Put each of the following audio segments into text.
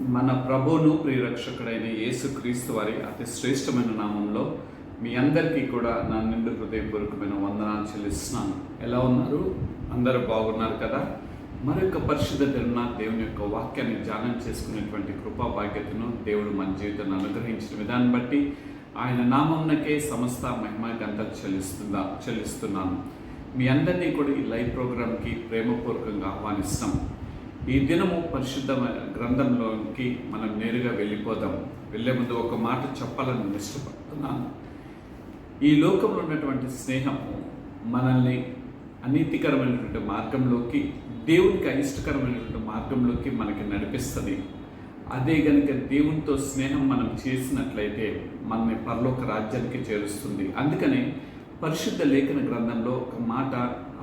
మన ప్రభువును ప్రియరక్షకుడైన యేసుక్రీస్తు వారి అతి శ్రేష్టమైన నామంలో మీ అందరికీ కూడా నా నిండు హృదయపూర్వకమైన వందనాలు చెల్లిస్తున్నాను. ఎలా ఉన్నారు? అందరూ బాగున్నారు కదా? మరొక పరిశుద్ధ దిన దేవుని యొక్క వాక్యాన్ని ధ్యానం చేసుకునేటువంటి కృపా భాగ్యతను దేవుడు మన జీవితాన్ని అనుగ్రహించిన విధాన్ని బట్టి ఆయన నామంనకే సమస్త మహిమ గంటలు చెల్లిస్తున్నాను. మీ అందరినీ కూడా ఈ లైవ్ ప్రోగ్రాంకి ప్రేమపూర్వకంగా ఆహ్వానిస్తాం. ఈ దినము పరిశుద్ధ గ్రంథంలోకి మనం నేరుగా వెళ్ళిపోదాం. వెళ్ళే ముందు ఒక మాట చెప్పాలని ఇష్టపడుతున్నాను. ఈ లోకంలో ఉన్నటువంటి స్నేహము మనల్ని అనీతికరమైనటువంటి మార్గంలోకి, దేవునికి అయిష్టకరమైనటువంటి మార్గంలోకి మనకి నడిపిస్తుంది. అదే గనుక దేవునితో స్నేహం మనం చేసినట్లయితే మనల్ని పరలోక రాజ్యానికి చేరుస్తుంది. అందుకని పరిశుద్ధ లేఖన గ్రంథంలో ఒక మాట,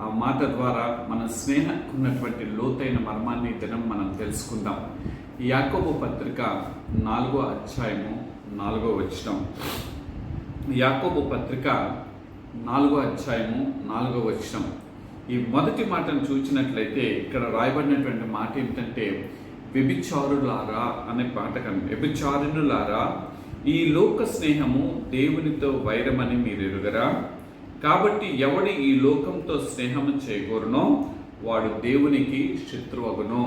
ఆ మాట ద్వారా మన స్నేహానికి ఉన్నటువంటి లోతైన మర్మాన్ని దినం మనం తెలుసుకుందాం. యాకోబు పత్రిక 4వ అధ్యాయము 4వ వచనం. యాకోబు పత్రిక 4వ అధ్యాయము 4వ వచనం. ఈ మొదటి మాటను చూసినట్లయితే ఇక్కడ రాయబడినటువంటి మాట ఏమిటంటే, వ్యభిచారులారా అనే మాట కన్నా, వ్యభిచారిణులారా, ఈ లోక స్నేహము దేవునితో వైరమని మీరు ఎరుగరా? కాబట్టి ఎవడు ఈ లోకంతో స్నేహము చేయకూడనో వాడు దేవునికి శత్రువగును.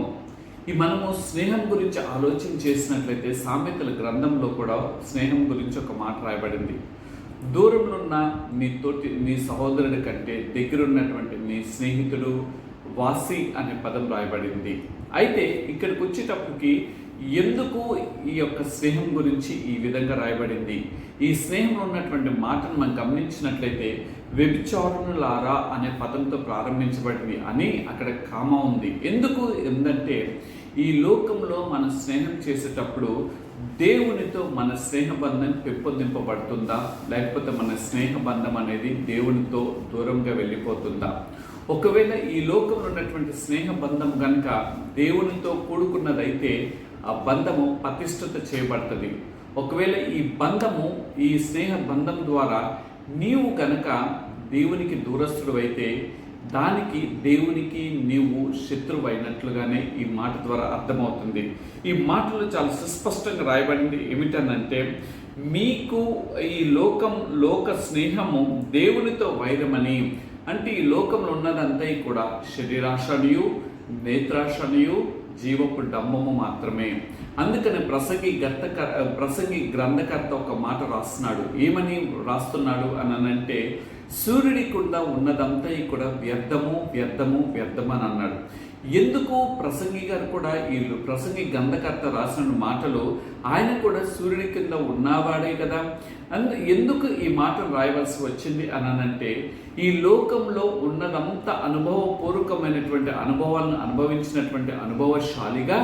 ఈ మనము స్నేహం గురించి ఆలోచన చేసినట్లయితే సామెతల గ్రంథంలో కూడా స్నేహం గురించి ఒక మాట రాయబడింది. దూరంలో ఉన్న నీ సహోదరుడి కంటే దగ్గరున్నటువంటి నీ స్నేహితుడు వాసి అనే పదం రాయబడింది. అయితే ఇక్కడికి వచ్చేటప్పటికి ఎందుకు ఈ యొక్క స్నేహం గురించి ఈ విధంగా రాయబడింది? ఈ స్నేహంలో ఉన్నటువంటి మాటను మనం గమనించినట్లయితే వ్యభిచారులారా అనే పదంతో ప్రారంభించబడింది అని అక్కడ కామ ఉంది. ఎందుకు ఏంటంటే, ఈ లోకంలో మనం స్నేహం చేసేటప్పుడు దేవునితో మన స్నేహబంధం పెంపొందింపబడుతుందా, లేకపోతే మన స్నేహబంధం అనేది దేవునితో దూరంగా వెళ్ళిపోతుందా? ఒకవేళ ఈ లోకంలో ఉన్నటువంటి స్నేహబంధం కనుక దేవునితో కూడుకున్నదైతే ఆ బంధము పటిష్టత చేయబడుతుంది. ఒకవేళ ఈ స్నేహ బంధం ద్వారా నీవు కనుక దేవునికి దూరస్తుడు అయితే దానికి దేవునికి నీవు శత్రువు అయినట్లుగానే ఈ మాట ద్వారా అర్థమవుతుంది. ఈ మాటలో చాలా సుస్పష్టంగా రాయబడింది. ఏమిటనంటే, మీకు ఈ లోక స్నేహము దేవునితో వైరమని. అంటే ఈ లోకంలో ఉన్నదంతా కూడా శరీరాశనియు, నేత్రాశనియు, జీవపు డంబము మాత్రమే. అందుకని ప్రసంగి గ్రంథకర్త ఒక మాట రాస్తున్నాడు. ఏమని రాస్తున్నాడు అని అంటే, సూర్యుడి కింద ఉన్నదంతా కూడా వ్యర్థము వ్యర్థము వ్యర్థము అని అన్నాడు. ఎందుకు ప్రసంగి గారు కూడా ఈ ప్రసంగి గ్రంథకర్త రాసిన మాటలు, ఆయన కూడా సూర్యుడి కింద ఉన్నవాడే కదా. ఎందుకు ఈ మాటను రాయవలసి వచ్చింది అని అంటే, ఈ లోకంలో ఉన్నదంతా అనుభవపూర్వకమైనటువంటి అనుభవాలను అనుభవించినటువంటి అనుభవశాలిగా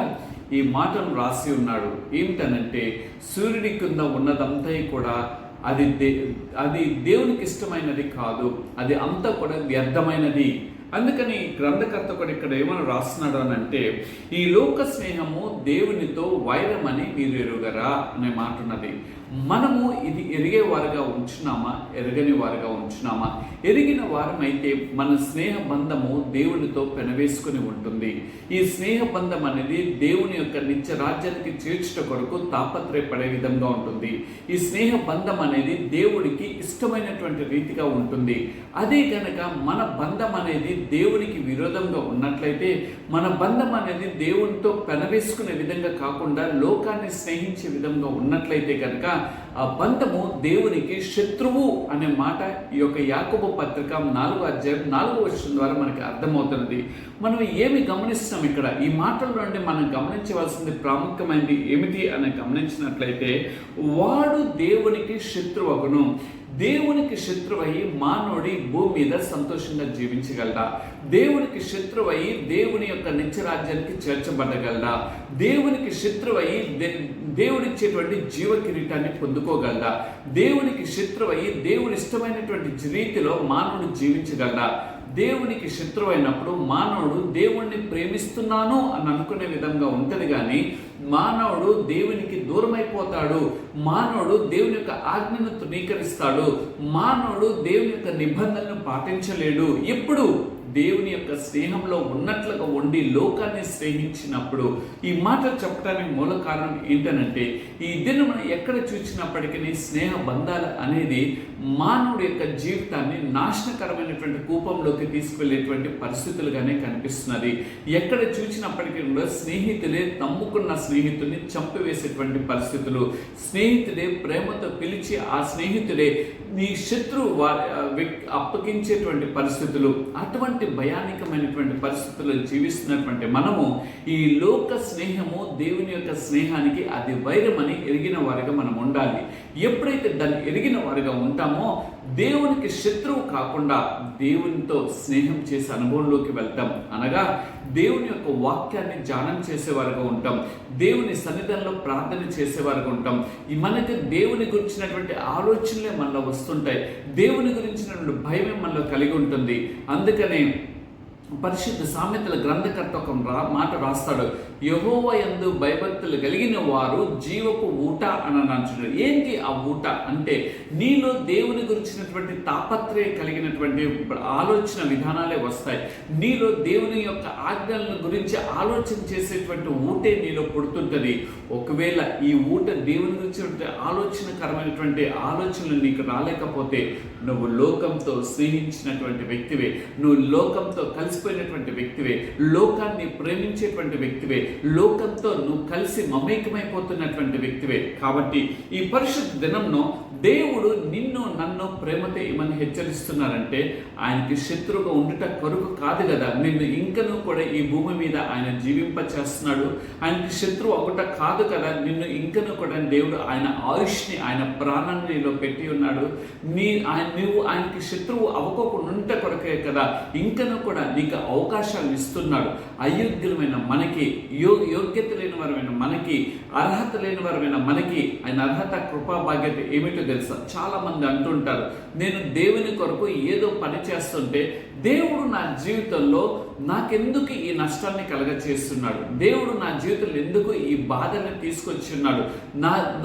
ఈ మాటను రాసి ఉన్నాడు. ఏమిటనంటే, సూర్యుడి కింద ఉన్నదంతా కూడా అది దేవునికి ఇష్టమైనది కాదు, అది అంతా కూడా వ్యర్థమైనది. అందుకని గ్రంథకర్త కూడా ఇక్కడ ఏమని రాస్తున్నాడు అని అంటే, ఈ లోక స్నేహము దేవునితో వైరమని మీరు ఎరుగరా అనే మాట ఉన్నది. మనము ఇది ఎరిగే వారుగా ఉంచున్నామా, ఎరగని వారుగా ఉంచున్నామా? ఎరిగిన వారమైతే మన స్నేహ బంధము దేవునితో పెనవేసుకుని ఉంటుంది. ఈ స్నేహ బంధం అనేది దేవుని యొక్క నిత్య రాజ్యానికి చేర్చుట కొరకు తాపత్రయపడే విధంగా ఉంటుంది. ఈ స్నేహ బంధం అనేది దేవుడికి ఇష్టమైనటువంటి రీతిగా ఉంటుంది. అదే కనుక మన బంధం అనేది దేవునికి విరోధంగా ఉన్నట్లయితే, మన బంధం అనేది దేవునితో పెనవేసుకునే విధంగా కాకుండా లోకాన్ని స్నేహించే విధంగా ఉన్నట్లయితే కనుక ఆ బంధము దేవునికి శత్రువు అనే మాట ఈ యొక్క యాకోబు పత్రిక 4వ అధ్యాయం 4వ వచనం ద్వారా మనకి అర్థమవుతున్నది. మనం ఏమి గమనిస్తున్నాం ఇక్కడ? ఈ మాటల నుండి మనం గమనించవలసింది ప్రాముఖ్యమైనది ఏమిటి అని గమనించినట్లయితే, వాడు దేవునికి శత్రువగును. దేవునికి శత్రువయి మానవుడి భూమి మీద సంతోషంగా జీవించగలడా? దేవునికి శత్రువయి దేవుని యొక్క నిత్యరాజ్యానికి చేర్చబడగలడా? దేవునికి శత్రువయి దేవుడిచ్చేటువంటి జీవ కిరీటాన్ని పొందుకోగలడా? దేవునికి శత్రువయి దేవుని ఇష్టమైనటువంటి రీతిలో మానవుడు జీవించగలడా? దేవునికి శత్రువైనప్పుడు మానవుడు దేవుణ్ణి ప్రేమిస్తున్నాను అని అనుకునే విధంగా ఉంటుంది. కానీ మానవుడు దేవునికి దూరమైపోతాడు, మానవుడు దేవుని యొక్క ఆజ్ఞను తృణీకరిస్తాడు, మానవుడు దేవుని యొక్క నిబంధనలను పాటించలేడు. ఎప్పుడు దేవుని యొక్క స్నేహంలో ఉన్నట్లుగా ఉండి లోకాన్ని స్నేహించినప్పుడు, ఈ మాటలు చెప్పడానికి మూల కారణం ఏంటనంటే, ఈ దినమున ఎక్కడ చూసినప్పటికీ స్నేహ బంధాలు అనేది మానవుడి యొక్క జీవితాన్ని నాశనకరమైనటువంటి కూపంలోకి తీసుకువెళ్ళేటువంటి పరిస్థితులుగానే కనిపిస్తున్నది. ఎక్కడ చూసినప్పటికీ కూడా స్నేహితులే నమ్ముకున్న స్నేహితుడిని చంపివేసేటువంటి పరిస్థితులు, స్నేహితుడే ప్రేమతో పిలిచి ఆ స్నేహితుడే నీ శత్రువు అప్పగించేటువంటి పరిస్థితులు, అటువంటి భయానకమైనటువంటి పరిస్థితుల్లో జీవిస్తున్నటువంటి మనము ఈ లోక స్నేహము దేవుని యొక్క స్నేహానికి అది వైరమని ఎరిగిన వారిగా మనం ఉండాలి. ఎప్పుడైతే దాన్ని ఎరిగిన వారిగా ఉంటామో దేవునికి శత్రువు కాకుండా దేవునితో స్నేహం చేసే అనుభవంలోకి వెళ్తాం. అనగా దేవుని యొక్క వాక్యాన్ని ధ్యానం చేసేవారుగా ఉంటాం, దేవుని సన్నిధానంలో ప్రార్థన చేసేవారుగా ఉంటాం. మనకి దేవుని గురించినటువంటి ఆలోచనలే మనలో వస్తుంటాయి, దేవుని గురించినటువంటి భయమే మనలో కలిగి ఉంటుంది. అందుకనే పరిశుద్ధ సామెతల గ్రంథకర్త ఒక మాట రాస్తాడు, యెహోవా యందు భయభక్తులు కలిగిన వారు జీవపు ఊట అని అంటున్నాడు. ఏంటి ఆ ఊట అంటే, నీలో దేవుని గురించినటువంటి తాపత్రయం కలిగినటువంటి ఆలోచన విధానాలే వస్తాయి. నీలో దేవుని యొక్క ఆజ్ఞలను గురించి ఆలోచన చేసేటువంటి ఊటే నీలో పుడుతుంటుంది. ఒకవేళ ఈ ఊట దేవుని గురించి ఆలోచనకరమైనటువంటి ఆలోచనలు నీకు రాలేకపోతే నువ్వు లోకంతో స్నేహించినటువంటి వ్యక్తివే, నువ్వు లోకంతో కలిసిపోయినటువంటి వ్యక్తివే, లోకాన్ని ప్రేమించేటువంటి వ్యక్తివే, లోకంతో నువ్వు కలిసి మమేకమైపోతున్నటువంటి వ్యక్తివే. కాబట్టి ఈ పరిశుద్ధ దినంలో దేవుడు నిన్ను నన్ను ప్రేమతో ఏమని హెచ్చరిస్తున్నారంటే, ఆయనకి శత్రువుగా ఉండుట కొరకు కాదు కదా నిన్ను ఇంకనూ కూడా ఈ భూమి మీద ఆయన జీవింప చేస్తున్నాడు. ఆయనకి శత్రువు ఒకట కాదు కదా నిన్ను ఇంకనూ కూడా దేవుడు ఆయన ఆయుష్ని, ఆయన ప్రాణాన్ని నీలో పెట్టి ఉన్నాడు. నువ్వు ఆయనకి శత్రువు అవ్వకోకుండా ఉంటే కొరకే కదా ఇంకనూ కూడా నీకు అవకాశాలు ఇస్తున్నాడు. అయోగ్యులమైన మనకి, యోగ్యత లేని వారమైన మనకి, అర్హత లేని వారమైన మనకి ఆయన అర్హత కృపా బాధ్యత ఏమిటో తెలుసా? చాలా మంది అంటుంటారు, నేను దేవుని కొరకు ఏదో పని చేస్తుంటే దేవుడు నా జీవితంలో నాకెందుకు ఈ నష్టాన్ని కలగచేస్తున్నాడు, దేవుడు నా జీవితంలో ఎందుకు ఈ బాధని తీసుకొచ్చి ఉన్నాడు,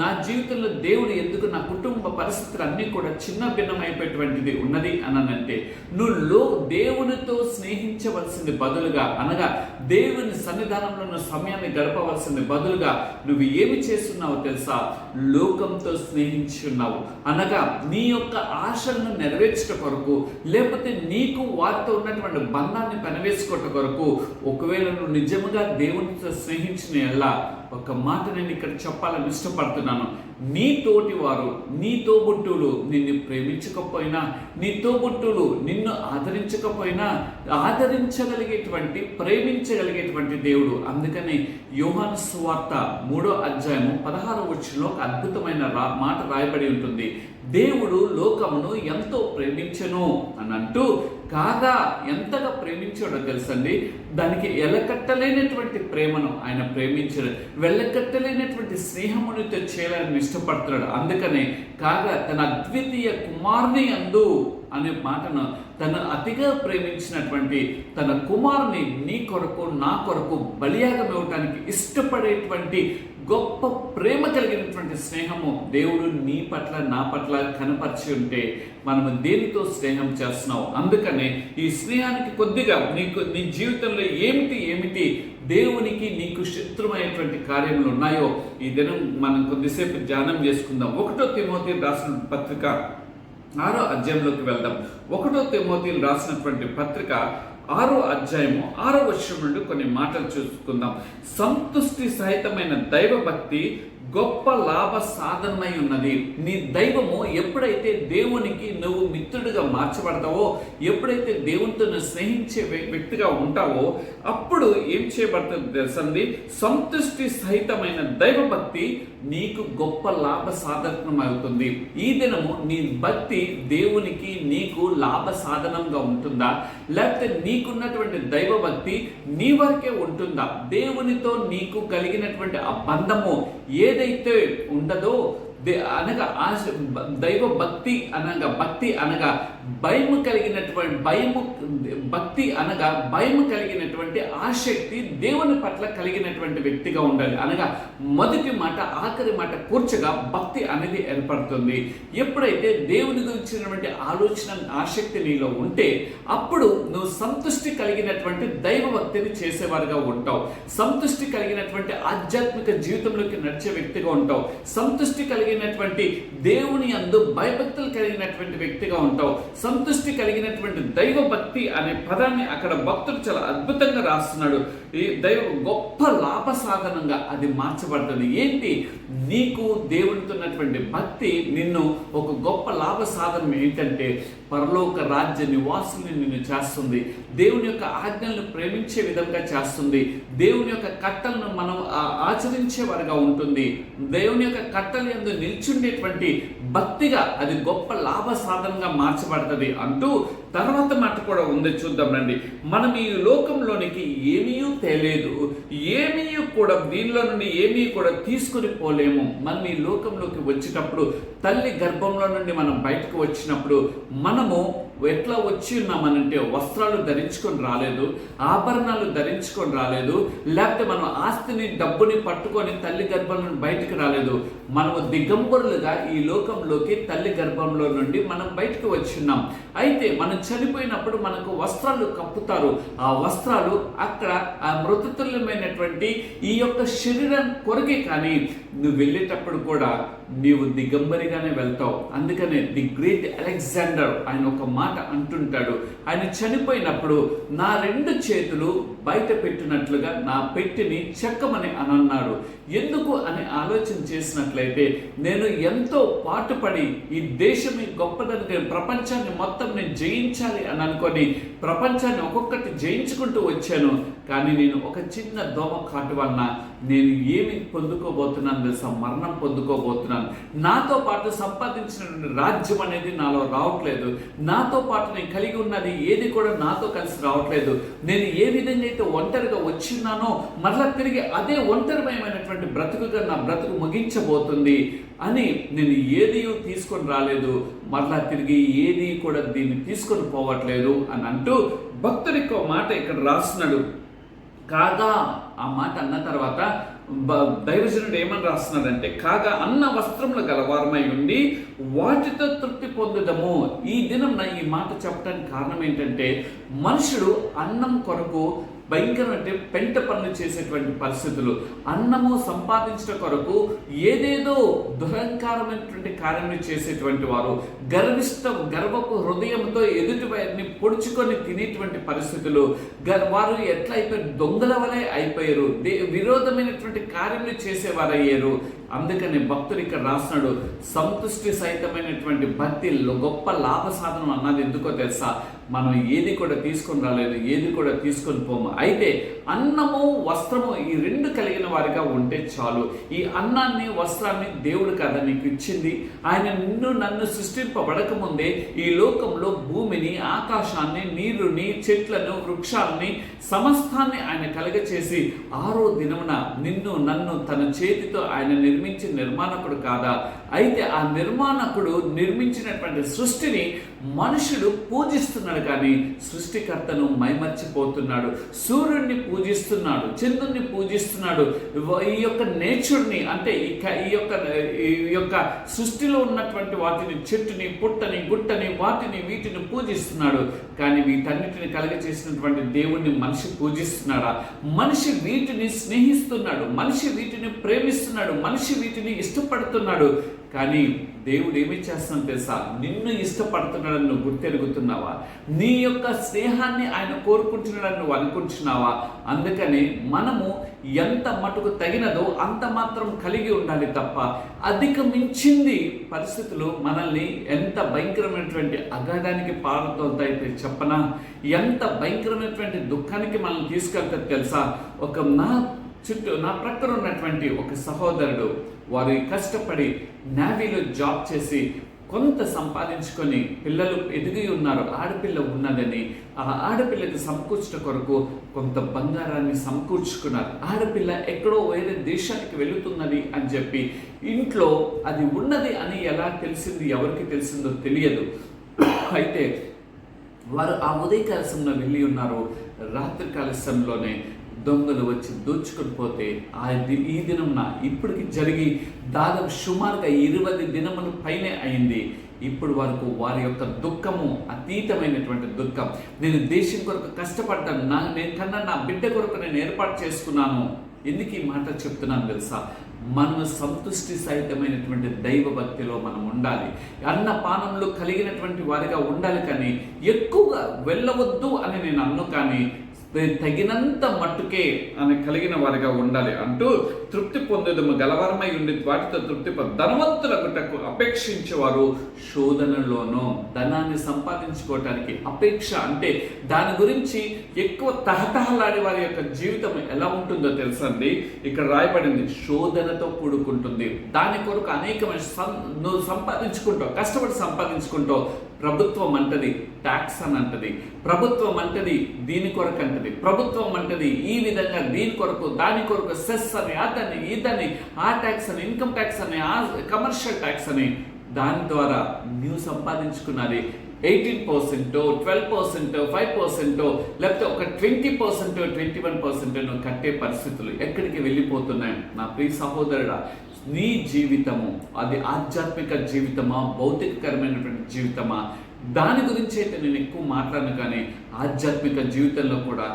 నా జీవితంలో దేవుడు ఎందుకు నా కుటుంబ పరిస్థితులు అన్నీ కూడా చిన్న భిన్నమైపోయేటువంటిది ఉన్నది అనంటే, నువ్వు దేవునితో స్నేహించవలసింది బదులుగా, అనగా దేవుని సన్నిధానంలో నువ్వు సమయాన్ని గడపవలసింది బదులుగా నువ్వు ఏమి చేస్తున్నావో తెలుసా? లోకంతో స్నేహించి ఉన్నావు. అనగా నీ యొక్క ఆశలను నెరవేర్చట కొరకు, లేకపోతే నీకు వారితో ఉన్నటువంటి బంధాన్ని పెనవేసుకోవటం కొరకు. ఒకవేళ నువ్వు నిజముగా దేవునితో స్నేహించిన ఎలా, ఒక మాట నేను ఇక్కడ చెప్పాలని ఇష్టపడుతున్నాను. నీ తోటి వారు, నీ తోబుట్టువులు నిన్ను ప్రేమించకపోయినా, నీ తోబుట్టువులు నిన్ను ఆదరించకపోయినా, ఆదరించగలిగేటువంటి, ప్రేమించగలిగేటువంటి దేవుడు. అందుకని యోహాను సువార్త 3వ అధ్యాయము 16వ వచనంలో ఒక అద్భుతమైన మాట రాయబడి ఉంటుంది. దేవుడు లోకమును ఎంతో ప్రేమించెను అని అంటూ, కాగా ఎంతగా ప్రేమించాడో తెలుసండి. దానికి ఎలకట్టలేనటువంటి ప్రేమను ఆయన ప్రేమించాడు, వెళ్ళకట్టలేనటువంటి స్నేహమునితో చేయాలని ఇష్టపడుతున్నాడు. అందుకనే కాగా తన అద్వితీయ కుమారుని యందు అనే మాటను, తను అతిగా ప్రేమించినటువంటి తన కుమారుని నీ కొరకు నా కొరకు బలియాగం ఇవ్వటానికి ఇష్టపడేటువంటి గొప్ప ప్రేమ కలిగినటువంటి స్నేహము దేవుడు నీ పట్ల నా పట్ల కనపరిచి ఉంటే మనము దేనితో స్నేహం చేస్తున్నావు? అందుకనే ఈ స్నేహానికి కొద్దిగా నీ జీవితంలో ఏమిటి దేవునికి నీకు శత్రుమైనటువంటి కార్యములు ఉన్నాయో ఈ దినం మనం కొద్దిసేపు ధ్యానం చేసుకుందాం. 1 తిమోతి రాసిన పత్రిక 6వ అధ్యాయంలోకి వెళ్దాం. 1 తిమోతి రాసినటువంటి పత్రిక 6వ అధ్యాయము 6వ వచనం నుండి కొన్ని మాటలు చూసుకుందాం. సంతుష్టి సహితమైన దైవభక్తి గొప్ప లాభ సాధనమై ఉన్నది. నీ దైవము ఎప్పుడైతే దేవునికి నువ్వు మిత్రుడిగా మార్చబడతావో, ఎప్పుడైతే దేవునితో నువ్వు స్నేహించే వ్యక్తిగా ఉంటావో, అప్పుడు ఏం చేయబడుతుంది తెలుసండి? సంతుష్టి సహితమైన దైవభక్తి నీకు గొప్ప లాభ సాధనం అవుతుంది. ఈ దినము నీ భక్తి దేవునికి నీకు లాభ సాధనంగా ఉంటుందా, లేకపోతే నీకున్నటువంటి దైవభక్తి నీ వరకే ఉంటుందా? దేవునితో నీకు కలిగినటువంటి ఆ బంధము ఏదైతే ఉండదో, అనగా దైవ భక్తి అనగా భక్తి అనగా భయము కలిగినటువంటి ఆసక్తి దేవుని పట్ల కలిగినటువంటి వ్యక్తిగా ఉండాలి. అనగా మొదటి మాట ఆఖరి మాట కూర్చగా భక్తి అనేది ఏర్పడుతుంది. ఎప్పుడైతే దేవుని గురించినటువంటి ఆలోచన ఆసక్తి నీలో ఉంటే అప్పుడు నువ్వు సంతృష్టి కలిగినటువంటి దైవ భక్తిని చేసేవారుగా ఉంటావు. సంతృష్టి కలిగినటువంటి ఆధ్యాత్మిక జీవితంలోకి నడిచే వ్యక్తిగా ఉంటావు. సంతృష్టి కలిగినటువంటి దేవుని యందు భయభక్తులు కలిగినటువంటి వ్యక్తిగా ఉంటావు. సంతృష్టి కలిగినటువంటి దైవ భక్తి అనే పదాన్ని అక్కడ భక్తుడు చాలా అద్భుతంగా రాస్తున్నాడు. ఈ దైవ గొప్ప లాభ సాధనంగా అది మార్చబడుతుంది. ఏంటి? నీకు దేవునితో ఉన్నటువంటి భక్తి నిన్ను ఒక గొప్ప లాభ సాధనం ఏంటంటే పరలోక రాజ్య నివాసుల్ని నిన్ను చేస్తుంది. దేవుని యొక్క ఆజ్ఞలను ప్రేమించే విధంగా చేస్తుంది. దేవుని యొక్క కట్టలను మనం ఆచరించే వారిగా ఉంటుంది. దేవుని యొక్క కట్టలు యందు నిల్చుండేటువంటి భక్తిగా అది గొప్ప లాభ సాధనంగా మార్చబడుతుంది అంటూ తర్వాత మాట కూడా ఉంది. చూద్దాం రండి. మనం ఈ లోకంలోనికి ఏమీ తేలేదు, ఏమీ కూడా దీనిలో నుండి ఏమీ కూడా తీసుకుని పోలేము. మనం ఈ లోకంలోకి వచ్చేటప్పుడు తల్లి గర్భంలో నుండి మనం బయటకు వచ్చినప్పుడు మనము ఎట్లా వచ్చి ఉన్నామనంటే వస్త్రాలు ధరించుకొని రాలేదు, ఆభరణాలు ధరించుకొని రాలేదు, లేకపోతే మనం ఆస్తిని డబ్బుని పట్టుకొని తల్లి గర్భం నుండి బయటకు రాలేదు. మనము దిగంబరులుగా ఈ లోకంలోకి తల్లి గర్భంలో నుండి మనం బయటకు వచ్చిన్నాం. అయితే మనం చనిపోయినప్పుడు మనకు వస్త్రాలు కప్పుతారు. ఆ వస్త్రాలు అక్కడ ఆ మృతతుల్యమైనటువంటి ఈ యొక్క శరీరం కొరకే, కానీ నువ్వు వెళ్ళేటప్పుడు కూడా నీవు దిగంబరిగానే వెళ్తావు. అందుకనే ది గ్రేట్ అలెగ్జాండర్ ఆయన ఒక మాట అంటుంటాడు. ఆయన చనిపోయినప్పుడు నా 2 చేతులు బయట పెట్టినట్లుగా నా పెట్టిని చెక్కమని అన్నాడు. ఎందుకు అని ఆలోచన చేసినట్లయితే నేను ఎంతో పాటుపడి ఈ దేశం గొప్పదని ప్రపంచాన్ని మొత్తం నేను జయించాలి అని అనుకొని ప్రపంచాన్ని ఒక్కొక్కటి జయించుకుంటూ వచ్చాను. కానీ నేను ఒక చిన్న దోమ కాటు వలన నేను ఏమి పొందుకోబోతున్నాను తెలుసా? మరణం పొందుకోబోతున్నాను. నాతో పాటు సంపాదించిన రాజ్యం అనేది నాలో రావట్లేదు. నాతో పాటు నేను కలిగి ఉన్నది ఏది కూడా నాతో కలిసి రావట్లేదు. నేను ఏ విధంగా అయితే ఒంటరిగా వచ్చినానో మరలా తిరిగి అదే ఒంటరిమయమైనటువంటి బ్రతుకుగా నా బ్రతుకు ముగించబోతుంది అని నేను ఏది తీసుకొని రాలేదు, మరలా తిరిగి ఏది కూడా దీన్ని తీసుకొని పోవట్లేదు అని అంటూ భక్తుడికి ఒక మాట ఇక్కడ రాస్తున్నాడు. కాగా ఆ మాట అన్న తర్వాత దైవజనుడు ఏమని రాస్తున్నాడంటే, కాగా అన్న వస్త్రములు గలవారమై ఉండి వాటితో తృప్తి పొందుదము. ఈ దినం ఈ మాట చెప్పడానికి కారణం ఏంటంటే మనుషుడు అన్నం కొరకు భయంకరమైన పెంట పనులు చేసేటువంటి పరిస్థితులు, అన్నము సంపాదించడం కొరకు ఏదేదో దురహంకారమైనటువంటి కార్యములు చేసేటువంటి వారు, గర్వపు హృదయంతో ఎదుటి వారిని పొడుచుకొని తినేటువంటి పరిస్థితులు, వారు ఎట్లా అయిపోయారు? దొంగల వలె అయిపోయారు, విరోధమైనటువంటి కార్యములు చేసేవారయ్యారు. అందుకని భక్తుడు ఇక్కడ రాస్తున్నాడు, సంతుష్టి సహితమైనటువంటి భక్తి గొప్ప లాభ సాధనం అన్నది ఎందుకో తెలుసా? మనం ఏది కూడా తీసుకొని రాలేదు, ఏది కూడా తీసుకొని పోము. అయితే అన్నము వస్త్రము ఈ 2 కలిగిన వారిగా ఉంటే చాలు. ఈ అన్నాన్ని వస్త్రాన్ని దేవుడు కదా నీకు ఇచ్చింది. ఆయన నన్ను సృష్టింపబడక ముందే ఈ లోకంలో భూమిని, ఆకాశాన్ని, నీరుని, చెట్లను, వృక్షాలని, సమస్తాన్ని ఆయన కలగచేసి 6వ దినమున నన్ను తన చేతితో ఆయన నిర్మించిన నిర్మాణకుడు కాదా? అయితే ఆ నిర్మాణకుడు నిర్మించినటువంటి సృష్టిని మనుషుడు పూజిస్తున్నాడు, కానీ సృష్టికర్తను మైమర్చిపోతున్నాడు. సూర్యుడిని పూజిస్తున్నాడు, చంద్రుడిని పూజిస్తున్నాడు, ఈ యొక్క నేచర్ని అంటే ఈ యొక్క సృష్టిలో ఉన్నటువంటి వాటిని, చెట్టుని, పుట్టని, గుట్టని, వాటిని వీటిని పూజిస్తున్నాడు. కానీ వీటన్నిటిని కలగచేసినటువంటి దేవుణ్ణి మనిషి పూజిస్తున్నాడా? మనిషి వీటిని స్నేహిస్తున్నాడు, మనిషి వీటిని ప్రేమిస్తున్నాడు, మనిషి వీటిని ఇష్టపడుతున్నాడు. కానీ దేవుడు ఏమి చేస్తాను తెలుసా? నిన్ను ఇష్టపడుతున్నాడని నువ్వు గుర్తెరుగుతున్నావా? నీ యొక్క స్నేహాన్ని ఆయన కోరుకుంటున్నాడని నువ్వు అనుకుంటున్నావా? అందుకని మనము ఎంత మటుకు తగినదో అంత మాత్రం కలిగి ఉండాలి తప్ప అధికమించింది పరిస్థితులు మనల్ని ఎంత భయంకరమైనటువంటి అగాధానికి పారుతోతాయితే చెప్పనా? ఎంత భయంకరమైనటువంటి దుఃఖానికి మనల్ని తీసుకెళ్తే తెలుసా? నా ప్రక్కన ఉన్నటువంటి ఒక సహోదరుడు, వారు కష్టపడి నేవీలో జాబ్ చేసి కొంత సంపాదించుకొని పిల్లలు ఎదిగి ఉన్నారు, ఆడపిల్ల ఉన్నదని ఆ ఆడపిల్లకి సమకూర్చడం కొరకు కొంత బంగారాన్ని సమకూర్చుకున్నారు. ఆడపిల్ల ఎక్కడో వేరే దేశానికి వెళుతున్నది అని చెప్పి ఇంట్లో అది ఉన్నది అని ఎలా తెలిసింది, ఎవరికి తెలిసిందో తెలియదు. అయితే వారు ఆ ఉదయకాల సమయంలో వెళ్ళి ఉన్నారు. రాత్రికాల సమయంలోనే దొంగలు వచ్చి దోచుకొని పోతే ఈ దినంన ఇప్పటికి జరిగి దాదాపు సుమారుగా 20 దినముల పైనే అయింది. ఇప్పుడు వరకు వారి యొక్క దుఃఖము అతీతమైనటువంటి దుఃఖం. నేను దేశం కొరకు కష్టపడ్డాను, నేను కన్నా నా బిడ్డ కొరకు నేను ఏర్పాటు చేసుకున్నాను. ఎందుకు ఈ మాట చెప్తున్నాను తెలుసా? మనము సంతుష్టి సహితమైనటువంటి దైవ భక్తిలో మనం ఉండాలి. అన్న పానంలో కలిగినటువంటి వారిగా ఉండాలి, కానీ ఎక్కువగా వెళ్ళవద్దు అని నేను అన్ను, కానీ తగినంత మట్టుకే అని కలిగిన వారిగా ఉండాలి అంటూ తృప్తి పొందేదము గలవారమై ఉండి వాటితో తృప్తి ధనవంతులకు అపేక్షించేవారు శోధనలోనూ. ధనాన్ని సంపాదించుకోవటానికి అపేక్ష అంటే దాని గురించి ఎక్కువ తహతహలాడే వారి యొక్క జీవితం ఎలా ఉంటుందో తెలుసండి. ఇక్కడ రాయబడింది శోధనతో కూడుకుంటుంది. దాని కొరకు అనేకమైన నువ్వు సంపాదించుకుంటావు, కష్టపడి సంపాదించుకుంటావు. ప్రభుత్వం అంటది ట్యాక్స్ అని అంటది, ప్రభుత్వం అంటది దీని కొరకు అంటది, ప్రభుత్వం అంటది ఈ విధంగా దీని కొరకు దాని కొరకు సెస్ అని అదని ఇదని ఆ ట్యాక్స్ అని ఇన్కమ్ ట్యాక్స్ అని ఆ కమర్షియల్ ట్యాక్స్ అని దాని ద్వారా నువ్వు సంపాదించుకున్నది 18%, 12%, 5%, లేకపోతే ఒక 20%, 21% నువ్వు కట్టే పరిస్థితులు ఎక్కడికి వెళ్ళిపోతున్నాయి? నా ప్రియ సహోదరుడా, నీ జీవితము అది ఆధ్యాత్మిక జీవితమా, భౌతికకరమైనటువంటి జీవితమా? దాని గురించి అయితే నేను ఎక్కువ మాట్లాడను, కానీ ఆధ్యాత్మిక జీవితంలో కూడా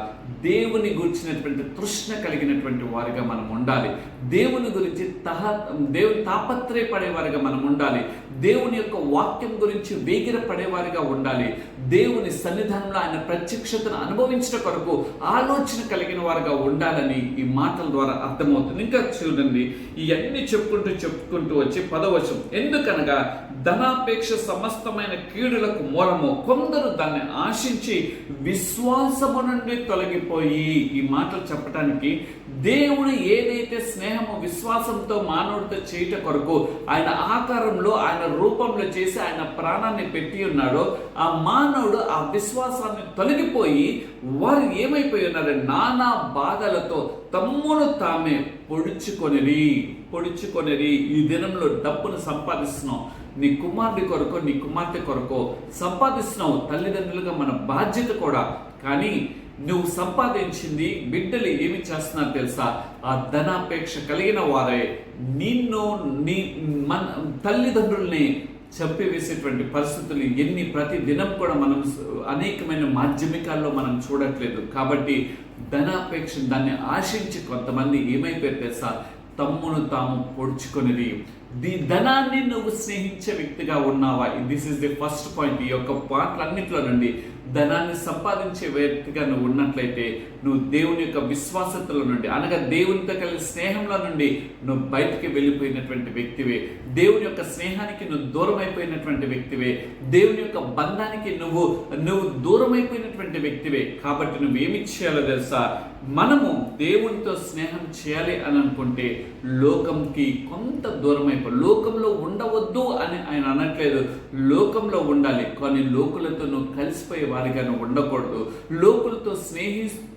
దేవుని గురించినటువంటి తృష్ణ కలిగినటువంటి వారిగా మనం ఉండాలి. దేవుని గురించి దేవుని తాపత్రయపడేవారిగా మనం ఉండాలి. దేవుని యొక్క వాక్యం గురించి వేగిర పడేవారిగా ఉండాలి. దేవుని సన్నిధానంలో ఆయన ప్రత్యక్షతను అనుభవించడం కొరకు ఆలోచన కలిగిన వారిగా ఉండాలని ఈ మాటల ద్వారా అర్థమవుతుంది. ఇంకా చూడండి, ఇవన్నీ చెప్పుకుంటూ వచ్చి 10వ వచనం, ఎందుకనగా ధనాపేక్ష సమస్తమైన కీడులకు మూలము, కొందరు దాన్ని ఆశించి విశ్వాసము నుండి తొలగిపోయి. ఈ మాటలు చెప్పడానికి దేవుడు ఏదైతే స్నేహము విశ్వాసంతో మానవుడితో చేయట కొరకు ఆయన ఆకారంలో ఆయన రూపంలో చేసి ఆయన ప్రాణాన్ని పెట్టి ఉన్నాడో, ఆ మానవుడు ఆ విశ్వాసాన్ని తొలగిపోయి వారు ఏమైపోయి ఉన్నారు? నానా బాధలతో తమ్మును తామే పొడుచుకొనిరి. ఈ దినంలో డబ్బును సంపాదిస్తున్నావు, నీ కుమారుడి కొరకు నీ కుమార్తె కొరకు సంపాదిస్తున్నావు. తల్లిదండ్రులుగా మన బాధ్యత కూడా. కానీ నువ్వు సంపాదించింది బిడ్డలు ఏమి చేస్తున్నారు తెలుసా? ఆ ధనాపేక్ష కలిగిన వారే మన తల్లిదండ్రుల్ని చంపివేసేటువంటి పరిస్థితులు ప్రతి దినం కూడా మనం అనేకమైన మాధ్యమికాల్లో మనం చూడట్లేదు. కాబట్టి ధనాపేక్ష దాన్ని ఆశించి కొంతమంది ఏమైపోయారు తెలుసా? తమ్మును తాము పొడుచుకొనిది. ధనాన్ని నువ్వు స్నేహించే వ్యక్తిగా ఉన్నావా? This is the first point. ఈ యొక్క పాటలన్నింటిలో నుండి ధనాన్ని సంపాదించే వ్యక్తిగా నువ్వు ఉన్నట్లయితే నువ్వు దేవుని యొక్క విశ్వాసతలో నుండి, అనగా దేవునితో కలిసి స్నేహంలో నుండి నువ్వు బయటికి వెళ్ళిపోయినటువంటి వ్యక్తివే. దేవుని యొక్క స్నేహానికి నువ్వు దూరం అయిపోయినటువంటి వ్యక్తివే. దేవుని యొక్క బంధానికి నువ్వు దూరం అయిపోయినటువంటి వ్యక్తివే. కాబట్టి నువ్వేమి చేయాలో తెలుసా? మనము దేవునితో స్నేహం చేయాలి అని అనుకుంటే లోకంకి కొంత దూరం లోకంలో ఉండవద్దు అని ఆయన అనట్లేదు. లోకంలో ఉండాలి, కానీ లోకులతో నువ్వు కలిసిపోయే వారిగా నువ్వు ఉండకూడదు. లోకులతో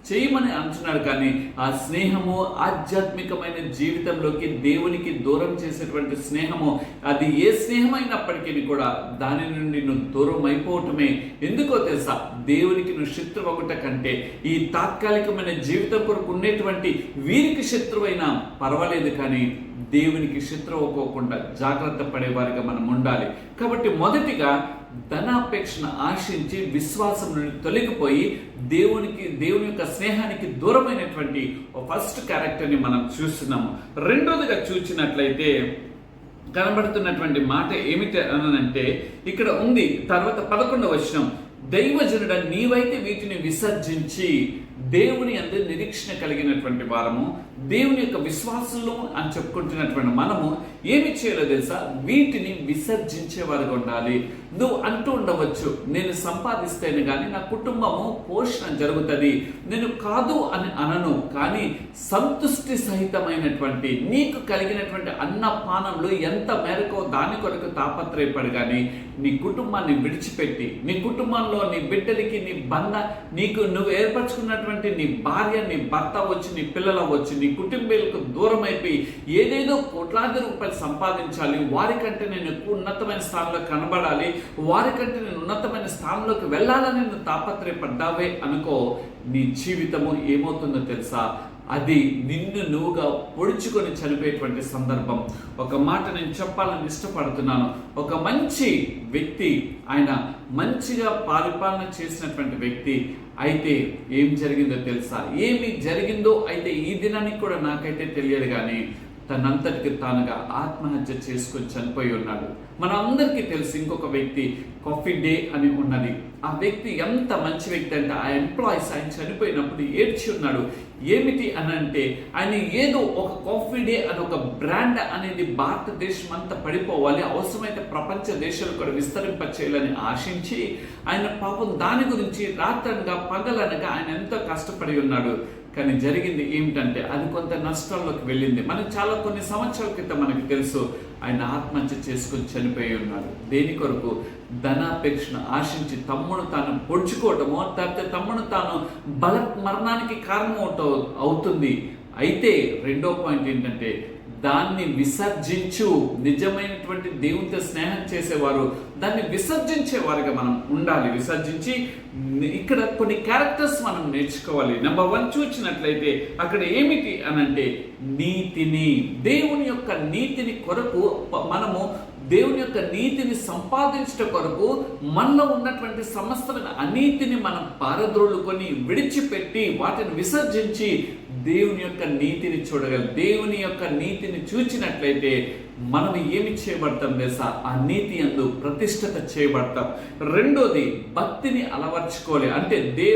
చేయమని అంటున్నాడు, కానీ ఆ స్నేహము ఆధ్యాత్మికమైన జీవితంలోకి దేవునికి దూరం చేసేటువంటి స్నేహము, అది ఏ స్నేహమైనప్పటికీ కూడా దాని నుండి నువ్వు దూరం అయిపోవటమే. ఎందుకో తెలుసా? దేవునికి నువ్వు శత్రువు ఒకట కంటే ఈ తాత్కాలికమైన జీవితం కొరకు ఉండేటువంటి వీరికి శత్రువైనా పర్వాలేదు, కానీ దేవునికి శత్రువు అవ్వకుండా జాగ్రత్త పడేవారిగా మనం ఉండాలి. కాబట్టి మొదటిగా ధనాపేక్షను ఆశించి విశ్వాసం నుండి తొలగిపోయి దేవుని యొక్క స్నేహానికి దూరమైనటువంటి ఫస్ట్ క్యారెక్టర్ని మనం చూస్తున్నాము. రెండోదిగా చూసినట్లయితే కనబడుతున్నటువంటి మాట ఏమిటి అనంటే ఇక్కడ ఉంది. తర్వాత 11వ వచనం, దైవజనుడ నీవైతే వీటిని విసర్జించి దేవుని యందు నిరీక్షణ కలిగినటువంటి వారము, దేవుని యొక్క విశ్వాసంలో అని చెప్పుకుంటున్నటువంటి మనము ఏమి చేయాలో తెలుసా? వీటిని విసర్జించేవారుగా ఉండాలి. నువ్వు అంటూ ఉండవచ్చు, నేను సంపాదిస్తేనే కానీ నా కుటుంబము పోషణ జరుగుతుంది, నేను కాదు అని అనను. కానీ సంతుష్టి సహితమైనటువంటి నీకు కలిగినటువంటి అన్నపానంలో ఎంత మేరకు దాని కొరకు తాపత్రయపడి, కానీ నీ కుటుంబాన్ని విడిచిపెట్టి, నీ కుటుంబంలో నీ బిడ్డలకి నువ్వు ఏర్పరచుకున్నటువంటి నీ భార్య, నీ భర్త వచ్చి, నీ పిల్లలు వచ్చి, నీ కుటుంబీలకు దూరం అయిపోయి ఏదేదో కోట్లాది రూపాయలు సంపాదించాలి, వారికంటే నేను ఎక్కువ ఉన్నతమైన స్థానంలో కనబడాలి, వారికంటే నేను ఉన్నతమైన స్థానంలోకి వెళ్ళాలని నువ్వు తాపత్రయపడ్డావే అనుకో, నీ జీవితము ఏమవుతుందో తెలుసా? అది నిన్ను నువ్వుగా పొడుచుకొని చనిపోయేటువంటి సందర్భం. ఒక మాట నేను చెప్పాలని ఇష్టపడుతున్నాను. ఒక మంచి వ్యక్తి, ఆయన మంచిగా పరిపాలన చేసినటువంటి వ్యక్తి, అయితే ఏం జరిగిందో తెలుసా? ఏమి జరిగిందో అయితే ఈ దినానికి కూడా నాకైతే తెలియదు, కానీ తనంతటికి తానుగా ఆత్మహత్య చేసుకొని చనిపోయి ఉన్నాడు. మన అందరికీ తెలుసు ఇంకొక వ్యక్తి, కాఫీ డే అని ఉన్నది. ఆ వ్యక్తి ఎంత మంచి వ్యక్తి అంటే, ఆ ఎంప్లాయీస్ ఆయన చనిపోయినప్పుడు ఏడ్చి ఉన్నాడు. ఏమిటి అని అంటే, ఆయన ఏదో ఒక కాఫీ డే అని ఒక బ్రాండ్ అనేది భారతదేశం అంతా పడిపోవాలి, అవసరమైతే ప్రపంచ దేశాలు కూడా విస్తరింప చేయాలని ఆశించి ఆయన పాపం దాని గురించి రాత్రనగా పగలనగా ఆయన ఎంతో కష్టపడి ఉన్నాడు. కానీ జరిగింది ఏమిటంటే, అది కొంత నష్టాల్లోకి వెళ్ళింది. మనకు చాలా కొన్ని సంవత్సరాల క్రితం మనకు తెలుసు, ఆయన ఆత్మహత్య చేసుకొని చనిపోయి ఉన్నాడు. దేని కొరకు? ధనాపేక్షను ఆశించి తమ్ముడు తాను పొడుచుకోవటమో, లేకపోతే తమ్ముడు తాను మరణానికి కారణం అవుతుంది. అయితే రెండో పాయింట్ ఏంటంటే, దాన్ని విసర్జించు. నిజమైనటువంటి దేవునితో స్నేహం చేసేవారు దాన్ని విసర్జించేవారుగా మనం ఉండాలి. విసర్జించి ఇక్కడ కొన్ని క్యారెక్టర్స్ మనం నేర్చుకోవాలి. నెంబర్ 1 చూసినట్లయితే అక్కడ ఏమిటి అనంటే, నీతిని, దేవుని యొక్క నీతిని కొరకు మనము దేవుని యొక్క నీతిని సంపాదించట కొరకు మనలో ఉన్నటువంటి సమస్తమైన అనీతిని మనం పారద్రోలుకొని విడిచిపెట్టి వాటిని విసర్జించి దేవుని యొక్క నీతిని చూడగలం. దేవుని యొక్క నీతిని చూచినట్లయితే మనం ఏమి చేయబడతాం తెలుసా? ఆ నీతి యందు ప్రతిష్టత చేయబడతాం. రెండోది, భక్తిని అలవర్చుకోవాలి. అంటే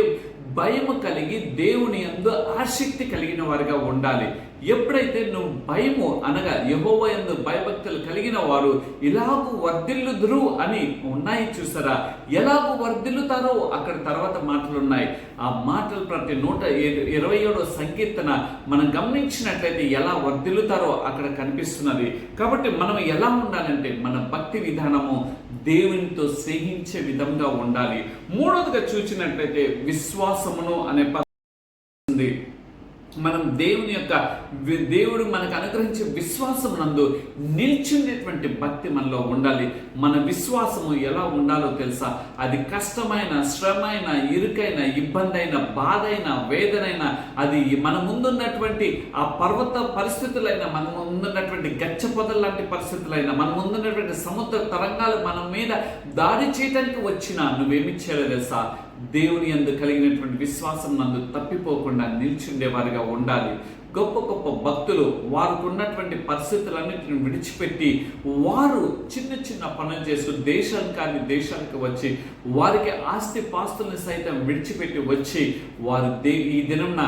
భయము కలిగి దేవుని యందు ఆసక్తి కలిగిన వారిగా ఉండాలి. ఎప్పుడైతే నువ్వు భయము అనగా యెహోవా యందు భయభక్తులు కలిగిన వారు ఇలాగూ వర్ధిల్లుదురు అని ఉన్నాయి చూసారా? ఎలాగూ వర్ధిల్లుతారో అక్కడ తర్వాత మాటలు ఉన్నాయి. ఆ మాటలు ప్రతి 127వ సంకీర్తన మనం గమనించినట్లయితే ఎలా వర్ధిల్లుతారో అక్కడ కనిపిస్తున్నది. కాబట్టి మనం ఎలా ఉండాలంటే, మన భక్తి విధానము దేవునితో స్నేహించే విధంగా ఉండాలి. మూడవదిగా చూసినట్లయితే విశ్వాసమును అనే పదం. మనం దేవుడు మనకు అనుగ్రహించే విశ్వాసం నందు నిల్చుండేటువంటి భక్తి మనలో ఉండాలి. మన విశ్వాసము ఎలా ఉండాలో తెలుసా? అది కష్టమైన, శ్రమైన, ఇరుకైన, ఇబ్బంది అయిన, బాధ అయిన, వేదనైన, అది మన ముందున్నటువంటి ఆ పర్వత పరిస్థితులైన, మన ముందున్నటువంటి గచ్చ పొదల లాంటి పరిస్థితులైన, మన ముందున్నటువంటి సముద్ర తరంగాలు మన మీద దాడి చేయడానికి వచ్చినా నువ్వేమి చేయలేదు తెలుసా? దేవుని యందు కలిగినటువంటి విశ్వాసం నందు తప్పిపోకుండా నిల్చుండేవారిగా ఉండాలి. గొప్ప గొప్ప భక్తులు వారికి ఉన్నటువంటి పరిస్థితులన్నింటిని విడిచిపెట్టి వారు చిన్న చిన్న పనులు చేస్తూ దేశానికి వచ్చి వారికి ఆస్తి పాస్తుల్ని సైతం విడిచిపెట్టి వచ్చి వారు ఈ దినంన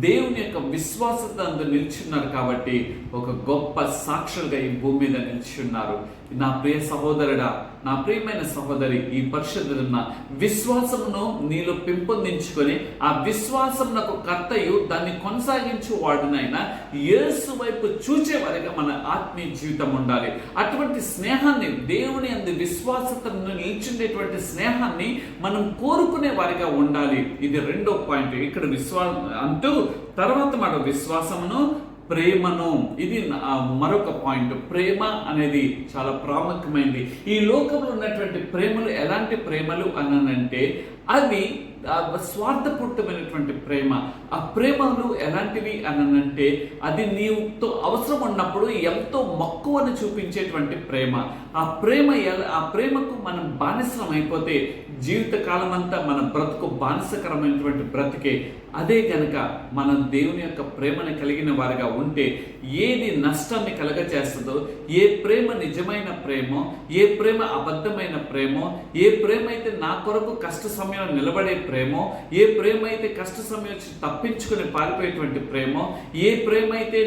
దేవుని యొక్క విశ్వాసత నిల్చున్నారు. కాబట్టి ఒక గొప్ప సాక్షులుగా ఈ భూమి మీద నిల్చున్నారు. నా ప్రియ సహోదరుడా, నా ప్రియమైన సహోదరి, ఈ పరిశుద్ధున్న విశ్వాసమును నీలో పెంపొందించుకొని ఆ విశ్వాసమునకు కర్తయు దాన్ని కొనసాగించు వాడునైనా యేసు వైపు చూచేవారిగా మన ఆత్మీయ జీవితం ఉండాలి. అటువంటి స్నేహాన్ని, దేవుని అందు విశ్వాసతను నిల్చుండేటువంటి స్నేహాన్ని మనం కోరుకునే వారిగా ఉండాలి. ఇది రెండో పాయింట్. ఇక్కడ అంటూ తర్వాత మాట విశ్వాసమును, ప్రేమను, ఇది మరొక పాయింట్. ప్రేమ అనేది చాలా ప్రాముఖ్యమైనది. ఈ లోకంలో ఉన్నటువంటి ప్రేమలు ఎలాంటి ప్రేమలు అనంటే అవి స్వార్థపూరితమైనటువంటి ప్రేమ. ఆ ప్రేమలు ఎలాంటివి అనంటే అది నీతో అవసరం ఉన్నప్పుడు ఎంతో మక్కువను చూపించేటువంటి ప్రేమ. ఆ ప్రేమకు మనం బానిసలం అయిపోతే జీవితకాలం అంతా మన బ్రతుకు బానిసకరమైనటువంటి బ్రతికే. అదే కనుక మనం దేవుని యొక్క ప్రేమను కలిగిన వారిగా ఉంటే ఏది నష్టాన్ని కలగజేస్తుందో, ఏ ప్రేమ నిజమైన ప్రేమో, ఏ ప్రేమ అబద్ధమైన ప్రేమో, ఏ ప్రేమ అయితే నా కొరకు కష్ట సమయంలో నిలబడే ప్రేమో, ఏ ప్రేమ అయితే కష్ట సమయం తప్పించుకుని పారిపోయేటువంటి ప్రేమో, ఏ ప్రేమ అయితే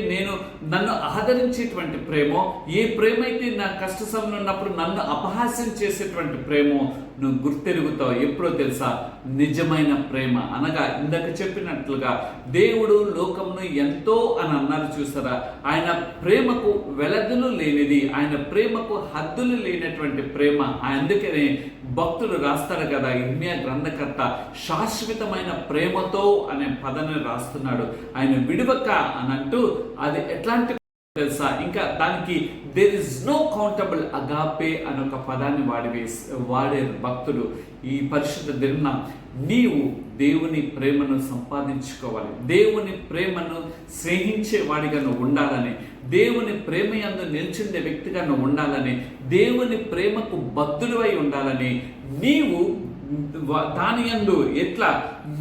నన్ను ఆదరించేటువంటి ప్రేమో, ఏ ప్రేమ అయితే నా కష్ట సమయం ఉన్నప్పుడు నన్ను అపహాస్యం చేసేటువంటి ప్రేమో నువ్వు గుర్తెరుగుతావు. ఎప్పుడో తెలుసా? నిజమైన ప్రేమ అనగా ఇందాక చెప్పినట్లుగా దేవుడు లోకమును ఎంతో అని అన్నారు చూసారా? ఆయన ప్రేమకు వెలదులు లేనిది, ఆయన ప్రేమకు హద్దులు లేనటువంటి ప్రేమ. అందుకనే భక్తులు రాస్తారు కదా, ఇర్మియా గ్రంథకర్త శాశ్వతమైన ప్రేమతో అనే పదాన్ని రాస్తున్నాడు. ఆయన విడువక అని అంటూ అది ఎట్లాంటి తెలుసా? ఇంకా దానికి there is no countable agape అని ఒక పదాన్ని వాడారు భక్తుడు. ఈ పరిశుద్ధ దిన నీవు దేవుని ప్రేమను సంపాదించుకోవాలి, దేవుని ప్రేమను స్నేహించే వాడిగా నువ్వు ఉండాలని, దేవుని ప్రేమ యందు నిల్చుండే వ్యక్తిగా నువ్వు ఉండాలని, దేవుని ప్రేమకు బద్ధుడివై ఉండాలని, నీవు దాని యందు ఎట్లా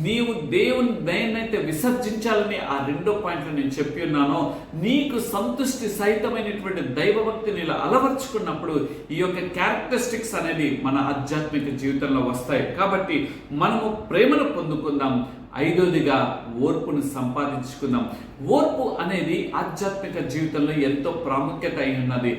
నీవు దేవుని దయనైతే విసర్జించాలని ఆ రెండో పాయింట్లో నేను చెప్పి ఉన్నానో, నీకు సంతుష్టి సహితమైనటువంటి దైవభక్తిని ఇలా అలవర్చుకున్నప్పుడు ఈ యొక్క క్యారెక్టరిస్టిక్స్ అనేది మన ఆధ్యాత్మిక జీవితంలో వస్తాయి. కాబట్టి మనము ప్రేమను పొందుకుందాం. ఐదోదిగా ఓర్పును సంపాదించుకుందాం. ఓర్పు అనేది ఆధ్యాత్మిక జీవితంలో ఎంతో ప్రాముఖ్యత అయి ఉన్నది.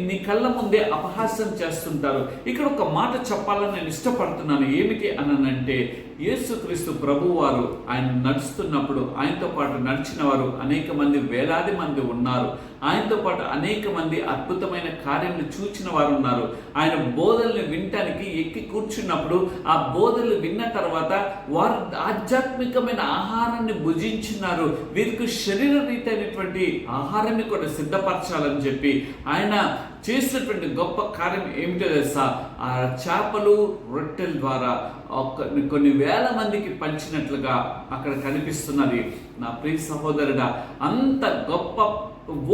నీ కళ్ళ ముందే అపహాస్యం చేస్తుంటారు. ఇక్కడ ఒక మాట చెప్పాలని నేను ఇష్టపడుతున్నాను. ఏమిటి అనంటే, యేసుక్రీస్తు ప్రభువారు ఆయన నడుస్తున్నప్పుడు ఆయనతో పాటు నడిచిన వారు అనేక మంది, వేలాది మంది ఉన్నారు. ఆయనతో పాటు అనేక మంది అద్భుతమైన కార్యాలను చూచిన వారు ఉన్నారు. ఆయన బోధనలు వినటానికి ఎక్కి కూర్చున్నప్పుడు ఆ బోధనలు విన్న తర్వాత వారు ఆధ్యాత్మికమైన ఆహారాన్ని భుజించినారు. వీరికి శరీర రీతైనటువంటి ఆహారాన్ని కూడా సిద్ధపరచాలని చెప్పి ఆయన చేసినటువంటి గొప్ప కార్యం ఏమిటో తెలుసా? ఆ చేపలు రొట్టెల ద్వారా కొన్ని వేల మందికి పంచినట్లుగా అక్కడ కనిపిస్తున్నది. నా ప్రియ సహోదరుడా, అంత గొప్ప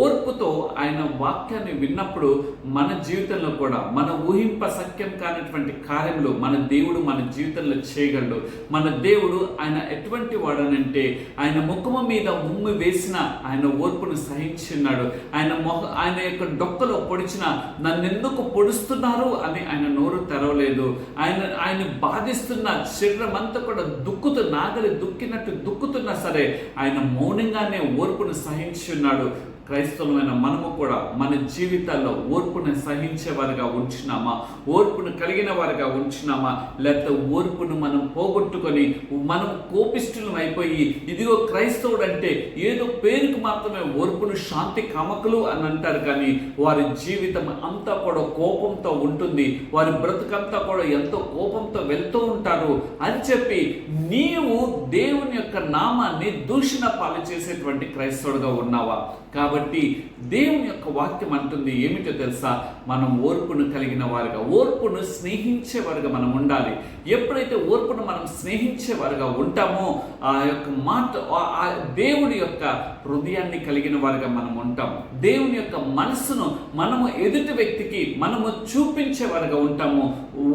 ఓర్పుతో ఆయన వాక్యాన్ని విన్నప్పుడు మన జీవితంలో కూడా మన ఊహింప సఖ్యం కానటువంటి కార్యములు మన దేవుడు మన జీవితంలో చేయగలడు. మన దేవుడు ఆయన ఎటువంటి వాడనంటే, ఆయన ముఖము మీద ఉమ్మి వేసిన ఆయన ఓర్పును సహించున్నాడు. ఆయన యొక్క డొక్కలో పొడిచిన నన్నెందుకు పొడుస్తున్నారు అని ఆయన నోరు తెరవలేదు. ఆయన బాధిస్తున్న శరీరం అంతా కూడా నాగలి దుక్కినట్టు దుక్కుతున్నా సరే ఆయన మౌనంగానే ఓర్పును సహించున్నాడు. క్రైస్తవులమైన మనము కూడా మన జీవితాల్లో ఓర్పును సహించేవారుగా ఉంచున్నామా? ఓర్పును కలిగిన వారుగా ఉంచున్నామా? లేకపోతే ఓర్పును మనం పోగొట్టుకొని మనం కోపిష్ఠులం అయిపోయి, ఇదిగో క్రైస్తవుడు అంటే ఏదో పేరుకు మాత్రమే ఓర్పును శాంతి కామకులు అని అంటారు, కానీ వారి జీవితం అంతా కూడా కోపంతో ఉంటుంది. వారి బ్రతుకంతా కూడా ఎంతో కోపంతో వెళ్తూ ఉంటారు అని చెప్పి నీవు దేవుని యొక్క నామాన్ని దూషణ పాలు చేసేటువంటి క్రైస్తవుడుగా ఉన్నావా? కాబట్టి దేవుని యొక్క వాక్యం అంటుంది ఏమిటో తెలుసా? మనం ఓర్పును కలిగిన వారుగా, ఓర్పును స్నేహించేవారుగా మనం ఉండాలి. ఎప్పుడైతే ఓర్పును మనం స్నేహించేవారుగా ఉంటామో ఆ యొక్క మాట, దేవుడి యొక్క హృదయాన్ని కలిగిన వారుగా మనం ఉంటాం. దేవుని యొక్క మనసును మనము ఎదుటి వ్యక్తికి మనము చూపించేవారుగా ఉంటాము.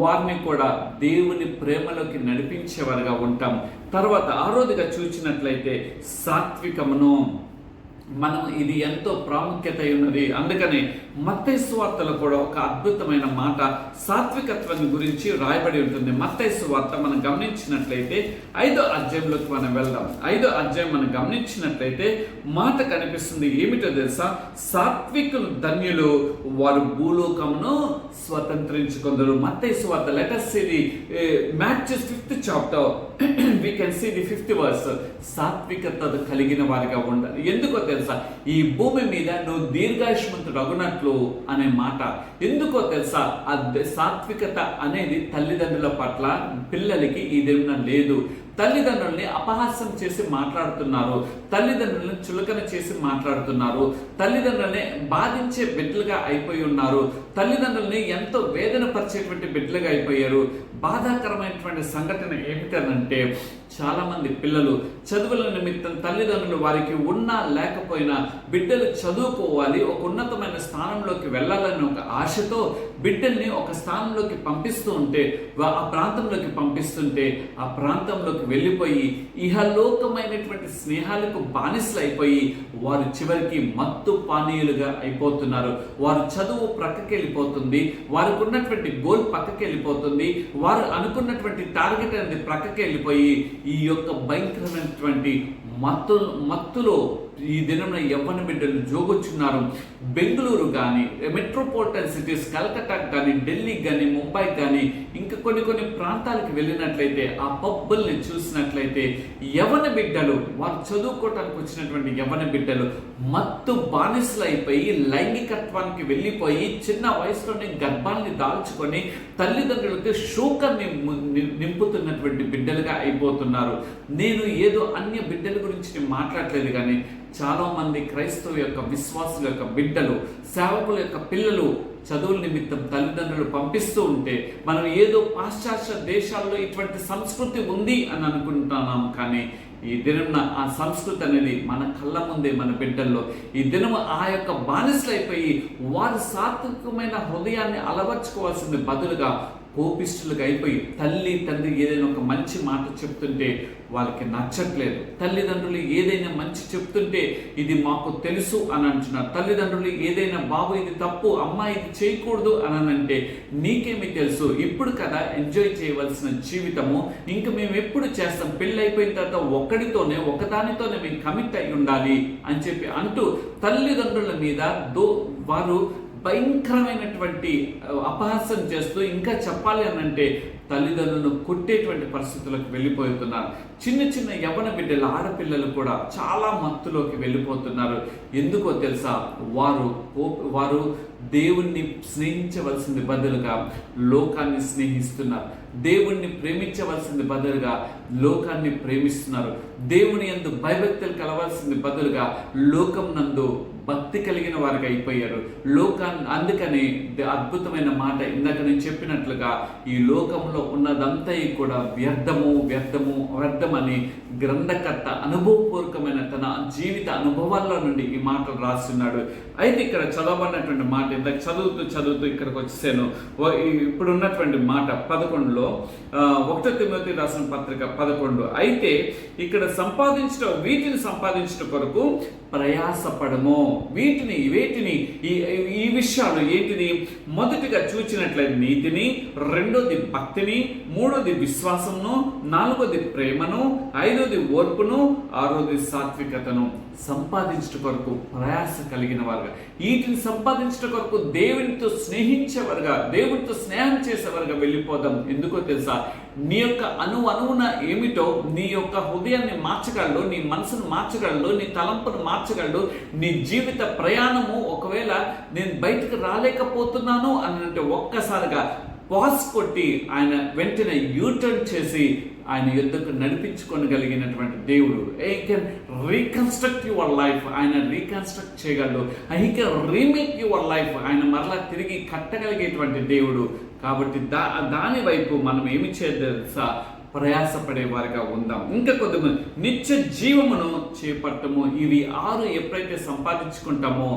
వారిని కూడా దేవుని ప్రేమలోకి నడిపించేవారుగా ఉంటాం. తర్వాత ఆరోదిగా చూసినట్లయితే సాత్వికమును మనం, ఇది ఎంతో ప్రాముఖ్యత ఉన్నది. అందుకని మత్తయి సువార్తలో కూడా ఒక అద్భుతమైన మాట సాత్వికత్వాన్ని గురించి రాయబడి ఉంటుంది. మత్తయి సువార్త మనం గమనించినట్లయితే 5వ అధ్యాయంలోకి మనం వెళ్దాం. 5వ అధ్యాయం మనం గమనించినట్లయితే మాట కనిపిస్తుంది. ఏమిటో తెలుసా? సాత్వికులు ధన్యులు, వారు భూలోకమును స్వతంత్రించుకొందరు. మత్తయి సువార్త, let us see the Matthew 5th chapter, we can see the 5th verse. సాత్వికత కలిగిన వారిగా ఉండాలి. ఎందుకో తెలుసా? ఈ భూమి మీద నువ్వు దీర్ఘాయుష్మంతుడు అగునట్లు అనే మాట ఎందుకో తెలుసా? సాత్వికత అనేది తల్లిదండ్రుల పట్ల పిల్లలకి ఇదేమన్నా లేదు. తల్లిదండ్రుల్ని అపహాస్యం చేసి మాట్లాడుతున్నారు, తల్లిదండ్రులను చులకన చేసి మాట్లాడుతున్నారు, తల్లిదండ్రుల్ని బాధించే బిడ్డలుగా అయిపోయి ఉన్నారు, తల్లిదండ్రుల్ని ఎంతో వేదన పరిచేటువంటి బిడ్డలుగా అయిపోయారు. బాధాకరమైనటువంటి సంఘటన ఏమిటనంటే, చాలా మంది పిల్లలు చదువుల నిమిత్తం తల్లిదండ్రులు వారికి ఉన్నా లేకపోయినా బిడ్డలు చదువుకోవాలి, ఒక ఉన్నతమైన స్థానంలోకి వెళ్ళాలని ఒక ఆశతో బిడ్డల్ని ఒక స్థానంలోకి పంపిస్తూ ఉంటే, ఆ ప్రాంతంలోకి పంపిస్తుంటే ఆ ప్రాంతంలోకి వెళ్ళిపోయి ఇహలోకమైనటువంటి స్నేహాలకు బానిసలు అయిపోయి వారు చివరికి మత్తు పానీయులుగా అయిపోతున్నారు. వారు చదువు ప్రక్కకి వెళ్ళిపోతుంది, వారికి ఉన్నటువంటి గోల్ పక్కకి వెళ్ళిపోతుంది, వారు అనుకున్నటువంటి టార్గెట్ అనేది ప్రక్కకి వెళ్ళిపోయి ఈ యొక్క భయంకరమైనటువంటి మత్తులో ఈ దినంలో యవ్వన బిడ్డలు జోగొచ్చున్నారు. బెంగళూరు కానీ, మెట్రోపాలిటన్ సిటీస్, కలకత్తాకు కానీ, ఢిల్లీకి కానీ, ముంబైకి కానీ, ఇంకా కొన్ని ప్రాంతాలకు వెళ్ళినట్లయితే ఆ పబ్బుల్ని చూసినట్లయితే యవ్వన బిడ్డలు, వారు చదువుకోవటానికి వచ్చినటువంటి యవ్వన బిడ్డలు మత్తు బానిసలు అయిపోయి లైంగికత్వానికి వెళ్ళిపోయి చిన్న వయసులోనే గర్భాన్ని దాల్చుకొని తల్లిదండ్రులకి శోకాన్ని నింపుతున్నటువంటి బిడ్డలుగా అయిపోతున్నారు. నేను ఏదో అన్య బిడ్డల గురించి నేను మాట్లాడలేదు, కానీ చాలా మంది క్రైస్తవ యొక్క విశ్వాసుల యొక్క బిడ్డలు, సేవకుల యొక్క పిల్లలు చదువుల నిమిత్తం తల్లిదండ్రులు పంపిస్తూ ఉంటే మనం ఏదో పాశ్చాత్య దేశాల్లో ఇటువంటి సంస్కృతి ఉంది అని అనుకుంటున్నాం. కానీ ఈ దినం ఆ సంస్కృతి అనేది మన కళ్ళ ముందే, మన బిడ్డల్లో ఈ దినం ఆ యొక్క బానిసలైపోయి వారు సాత్వికమైన హృదయాన్ని అలవర్చుకోవాల్సింది బదులుగా కోపిష్టులుగా అయిపోయి తల్లి తండ్రి ఏదైనా ఒక మంచి మాట చెప్తుంటే వాళ్ళకి నచ్చట్లేదు. తల్లిదండ్రులు ఏదైనా మంచి చెప్తుంటే ఇది మాకు తెలుసు అని అంటున్నారు. తల్లిదండ్రులు ఏదైనా బాబు ఇది తప్పు, అమ్మ ఇది చేయకూడదు అని అంటే నీకేమి తెలుసు, ఇప్పుడు కదా ఎంజాయ్ చేయవలసిన జీవితము, ఇంకా మేము ఎప్పుడు చేస్తాం, పెళ్ళి అయిపోయిన తర్వాత ఒకదానితోనే మేము కమిట్ అయి ఉండాలి అని చెప్పి అంటూ తల్లిదండ్రుల మీద వారు భయంకరమైనటువంటి అపహాస్యం చేస్తూ, ఇంకా చెప్పాలి అని అంటే తల్లిదండ్రులను కొట్టేటువంటి పరిస్థితులకు వెళ్ళిపోతున్నారు. చిన్న చిన్న యవ్వన బిడ్డలు, ఆడపిల్లలు కూడా చాలా మత్తులోకి వెళ్ళిపోతున్నారు. ఎందుకో తెలుసా, వారు దేవుణ్ణి స్నేహించవలసింది బదులుగా లోకాన్ని స్నేహిస్తున్నారు. దేవుణ్ణి ప్రేమించవలసింది బదులుగా లోకాన్ని ప్రేమిస్తున్నారు. దేవుని యందు భయభక్తులు కలవాల్సింది బదులుగా లోకం నందు భక్తి కలిగిన వారికి అయిపోయారు. అందుకని అద్భుతమైన మాట ఇందాక నేను చెప్పినట్లుగా ఈ లోకంలో ఉన్నదంతా కూడా వ్యర్థమని గ్రంథకర్త అనుభవపూర్వకమైన తన జీవిత అనుభవాల్లో నుండి ఈ మాటలు రాస్తున్నాడు. అయితే ఇక్కడ చదవబడినటువంటి మాట ఇందాక చదువుతూ ఇక్కడికి వచ్చేసాను. ఇప్పుడు ఉన్నటువంటి మాట 11లో 1 తిమోతి రాసిన పత్రిక 11. అయితే ఇక్కడ వీటిని సంపాదించడం కొరకు ప్రయాసపడము. వేటిని ఈ విషయాలు ఏంటిది? మొదటిగా చూచినట్లయితే నీతిని, రెండోది భక్తిని, మూడోది విశ్వాసమును, నాలుగోది ప్రేమను, ఐదోది ఓర్పును, ఆరోది సాత్వికతను సంపాదించడం కొరకు ప్రయాస కలిగిన వారుగా, వీటిని సంపాదించడం కొరకు దేవునితో స్నేహించేవారుగా, దేవునితో స్నేహం చేసేవారుగా వెళ్ళిపోదాం. ఎందుకో తెలుసా, నీ యొక్క అణువున ఏమిటో నీ యొక్క హృదయాన్ని మార్చగలడు, నీ మనసును మార్చగలడు, నీ తలంపును మార్చగలడు. నీ జీవిత ప్రయాణము ఒకవేళ నేను బయటకు రాలేకపోతున్నాను అని అంటే ఒక్కసారిగా పాస్ కొట్టి ఆయన వెంటనే యూటర్న్ చేసి ఆయన యుద్ధకు నడిపించుకోగలిగినటువంటి దేవుడు. He can reconstruct your life. ఆయన రీకన్స్ట్రక్ట్ చేయగలడు. He can remake your life. ఆయన మరలా తిరిగి కట్టగలిగేటువంటి దేవుడు. కాబట్టి దాని వైపు మనం ఏమి చేద్దాం, ప్రయాసపడే వారిగా ఉందాం. ఇంకా కొద్దిమంది నిత్య జీవమును చేపట్టము. ఇవి 6 ఎప్పుడైతే సంపాదించుకుంటామో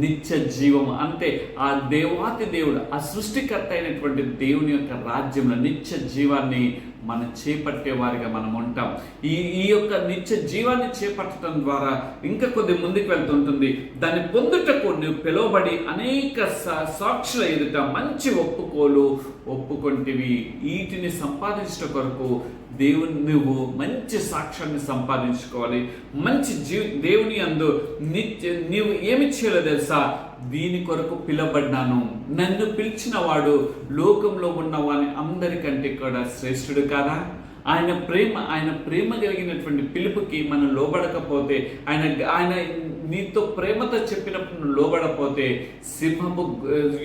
నిత్య జీవము అంటే ఆ దేవాతి దేవుడు, ఆ సృష్టికర్త అయినటువంటి దేవుని యొక్క రాజ్యంలో నిత్య జీవాన్ని మనం చేపట్టే వారిగా మనం ఉంటాం. ఈ యొక్క నిత్య జీవాన్ని చేపట్టడం ద్వారా ఇంకా కొద్ది ముందుకు వెళ్తుంటుంది. దాన్ని పొందుటకు నువ్వు పిలువబడి అనేక సాక్షుల ఎదుట మంచి ఒప్పుకొంటివి. వీటిని సంపాదించడం కొరకు నువ్వు మంచి సాక్ష్యాన్ని సంపాదించుకోవాలి. మంచి దేవుని యందు నీవు ఏమి చేయాలో తెలుసా, దీని కొరకు పిలవబడ్డాను, నన్ను పిలిచిన వాడు లోకంలో ఉన్నవాని అందరికంటే కూడా శ్రేష్ఠుడు కాదా? ఆయన ప్రేమ కలిగినటువంటి పిలుపుకి మనం లోబడకపోతే, ఆయన నీతో ప్రేమతో చెప్పినప్పుడు నువ్వు లోబడపోతే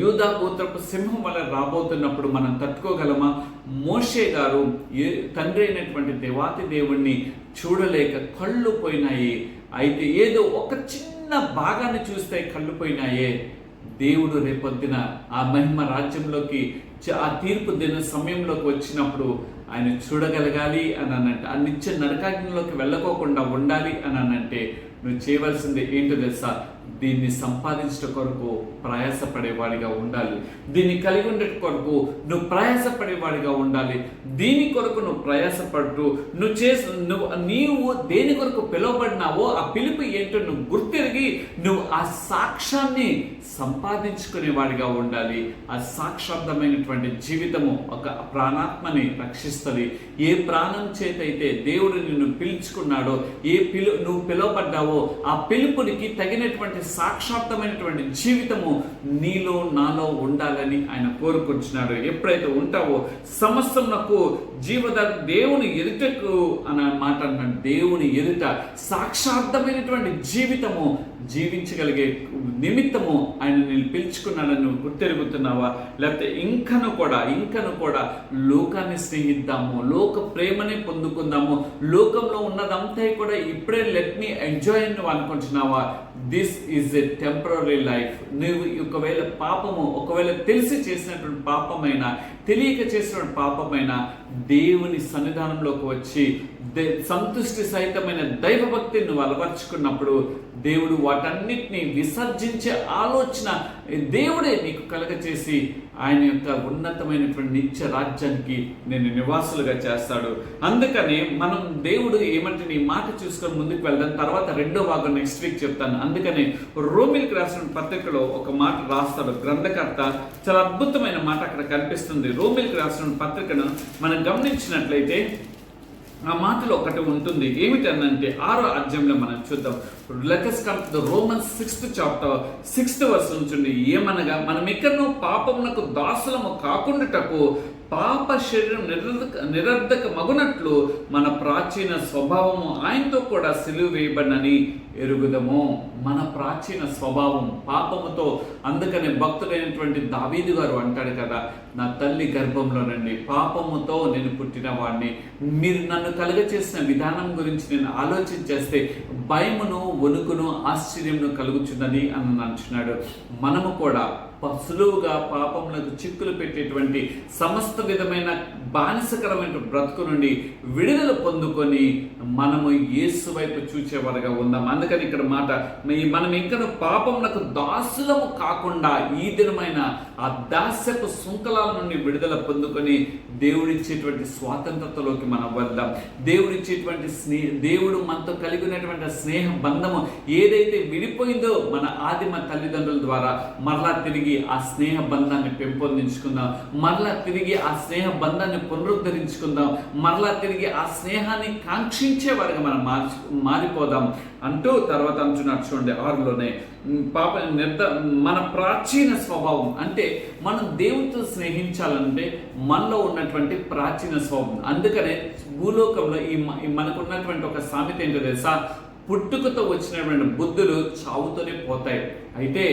యూదా గోత్రపు సింహం వల్ల రాబోతున్నప్పుడు మనం తట్టుకోగలమా? మోషే గారు తండ్రి అయినటువంటి దేవాతి దేవుణ్ణి చూడలేక కళ్ళు పోయినాయి. అయితే ఏదో ఒక చిన్న భాగాన్ని చూస్తే కళ్ళు పోయినాయే. దేవుడు రేపొద్దున ఆ మహిమ రాజ్యంలోకి, ఆ తీర్పు దిన సమయంలోకి వచ్చినప్పుడు ఆయన చూడగలగాలి అని అనంటే, ఆ నిత్య నరకాగ్నిలోకి వెళ్ళకోకుండా ఉండాలి అని అనంటే నువ్వు చేయవలసింది ఏంటో తెలుసా, దీన్ని సంపాదించడం కొరకు ప్రయాసపడేవాడిగా ఉండాలి. దీన్ని కలిగి ఉండే కొరకు నువ్వు ప్రయాసపడేవాడిగా ఉండాలి. దీని కొరకు నువ్వు ప్రయాసపడుతూ నీవు దేని కొరకు పిలువబడినావో ఆ పిలుపు ఏంటో నువ్వు గుర్తిరిగి నువ్వు ఆ సాక్ష్యాన్ని సంపాదించుకునేవాడిగా ఉండాలి. ఆ సాక్షార్థమైనటువంటి జీవితము ఒక ప్రాణాత్మని రక్షిస్తుంది. ఏ ప్రాణం చేతైతే దేవుడు నిన్ను పిలుచుకున్నాడో, నువ్వు పిలువబడ్డావో ఆ పిలుపునికి తగినటువంటి సాక్షార్థమైనటువంటి జీవితము నీలో నాలో ఉండాలని ఆయన కోరుకుంటున్నాడు. ఎప్పుడైతే ఉంటావో సమస్తమునకు జీవదాత దేవుని ఎదుటకు అన్న మాట అన్నాడు. దేవుని ఎదుట సాక్షార్థమైనటువంటి జీవితము జీవించగలిగే నిమిత్తము ఆయన నేను పిలుచుకున్నాడని నువ్వు గుర్తెరుగుతున్నావా? లేకపోతే ఇంకను కూడా లోకాన్ని స్నేహిద్దాము, లోక ప్రేమని పొందుకుందాము, లోకంలో ఉన్నదంతా కూడా ఇప్పుడే లెట్ మీ ఎంజాయ్ అని నువ్వు అనుకుంటున్నావా? This is a temporary life. నువ్వు ఒకవేళ తెలిసి చేసినటువంటి పాపమైనా తెలియక చేసినటువంటి పాపమైనా దేవుని సన్నిధానంలోకి వచ్చి సంతుష్టి సహితమైన దైవభక్తిని నువ్వు అలవర్చుకున్నప్పుడు దేవుడు వాటన్నిటిని విసర్జించే ఆలోచన దేవుడే నీకు కలగచేసి ఆయన యొక్క ఉన్నతమైనటువంటి నిత్య రాజ్యానికి నేను నివాసులుగా చేస్తాడు. అందుకని మనం దేవుడు ఏమంటే నీ మాట చూసుకొని ముందుకు వెళ్దాం. తర్వాత రెండో భాగం నెక్స్ట్ వీక్ చెప్తాను. అందుకని రోమిల్కి రాసిన పత్రికలో ఒక మాట రాస్తాడు గ్రంథకర్త. చాలా అద్భుతమైన మాట అక్కడ కనిపిస్తుంది. రోమిల్కి రాసిన పత్రికను మనం గమనించినట్లయితే ఆ మాటలో ఒకటి ఉంటుంది. ఏమిటనంటే 6వ అధ్యాయంలో మనం చూద్దాం. Let us come to the Romans 6th chapter 6th verse నుంచి ఏమనగా మనం ఎక్కడో పాపమునకు దాసులము కాకుండాటకు పాప శరీరం నిరర్ధక మగునట్లు మన ప్రాచీన స్వభావము ఆయనతో కూడా సిలువ వేయబడినని ఎరుగుదము. మన ప్రాచీన స్వభావం పాపముతో, అందుకనే భక్తుడైనటువంటి దావీదు గారు అంటాడు కదా, నా తల్లి గర్భంలోనండి పాపముతో నేను పుట్టిన వాడిని, మీరు నన్ను కలుగచేసిన విధానం గురించి నేను ఆలోచించేస్తే భయమును, వణుకును, ఆశ్చర్యమును కలుగుచున్నది అని అంటున్నాడు. మనము కూడా సులువుగా పాపములకు చిక్కులు పెట్టేటువంటి సమస్త విధమైన బానిసకరమైన బ్రతుకు నుండి విడుదల పొందుకొని మనము యేసు వైపు చూచేవారుగా ఉందాం. అందుకని ఇక్కడ మాట, మనం ఇంకా పాపములకు దాసులము కాకుండా ఈ దినమైన ఆ దాస్యపు శృంఖలాల నుండి విడుదల పొందుకొని దేవుడిచ్చేటువంటి స్వాతంత్రతలోకి మనం వెళ్దాం. దేవుడిచ్చేటువంటి దేవుడు మనతో కలిగి ఉన్నటువంటి స్నేహ బంధము ఏదైతే విడిపోయిందో మన ఆదిమ తల్లిదండ్రుల ద్వారా మరలా తిరిగి ఆ స్నేహ బంధాన్ని పెంపొందించుకుందాం, మరలా తిరిగి ఆ స్నేహ బంధాన్ని పునరుద్ధరించుకుందాం, మరలా తిరిగి ఆ స్నేహాన్ని కాంక్షించే వారిగా మనం మారిపోదాం అంటూ తర్వాత అంటున్నాడు చూడండి 6లోనే మన ప్రాచీన స్వభావం అంటే మనం దేవునితో స్నేహించాలంటే మనలో ఉన్నటువంటి ప్రాచీన స్వభావం. అందుకనే భూలోకంలో మనకున్నటువంటి ఒక సామెత ఏంటో తెలుసా, పుట్టుకతో వచ్చినటువంటి బుద్ధులు చావుతోనే పోతాయి. అయితే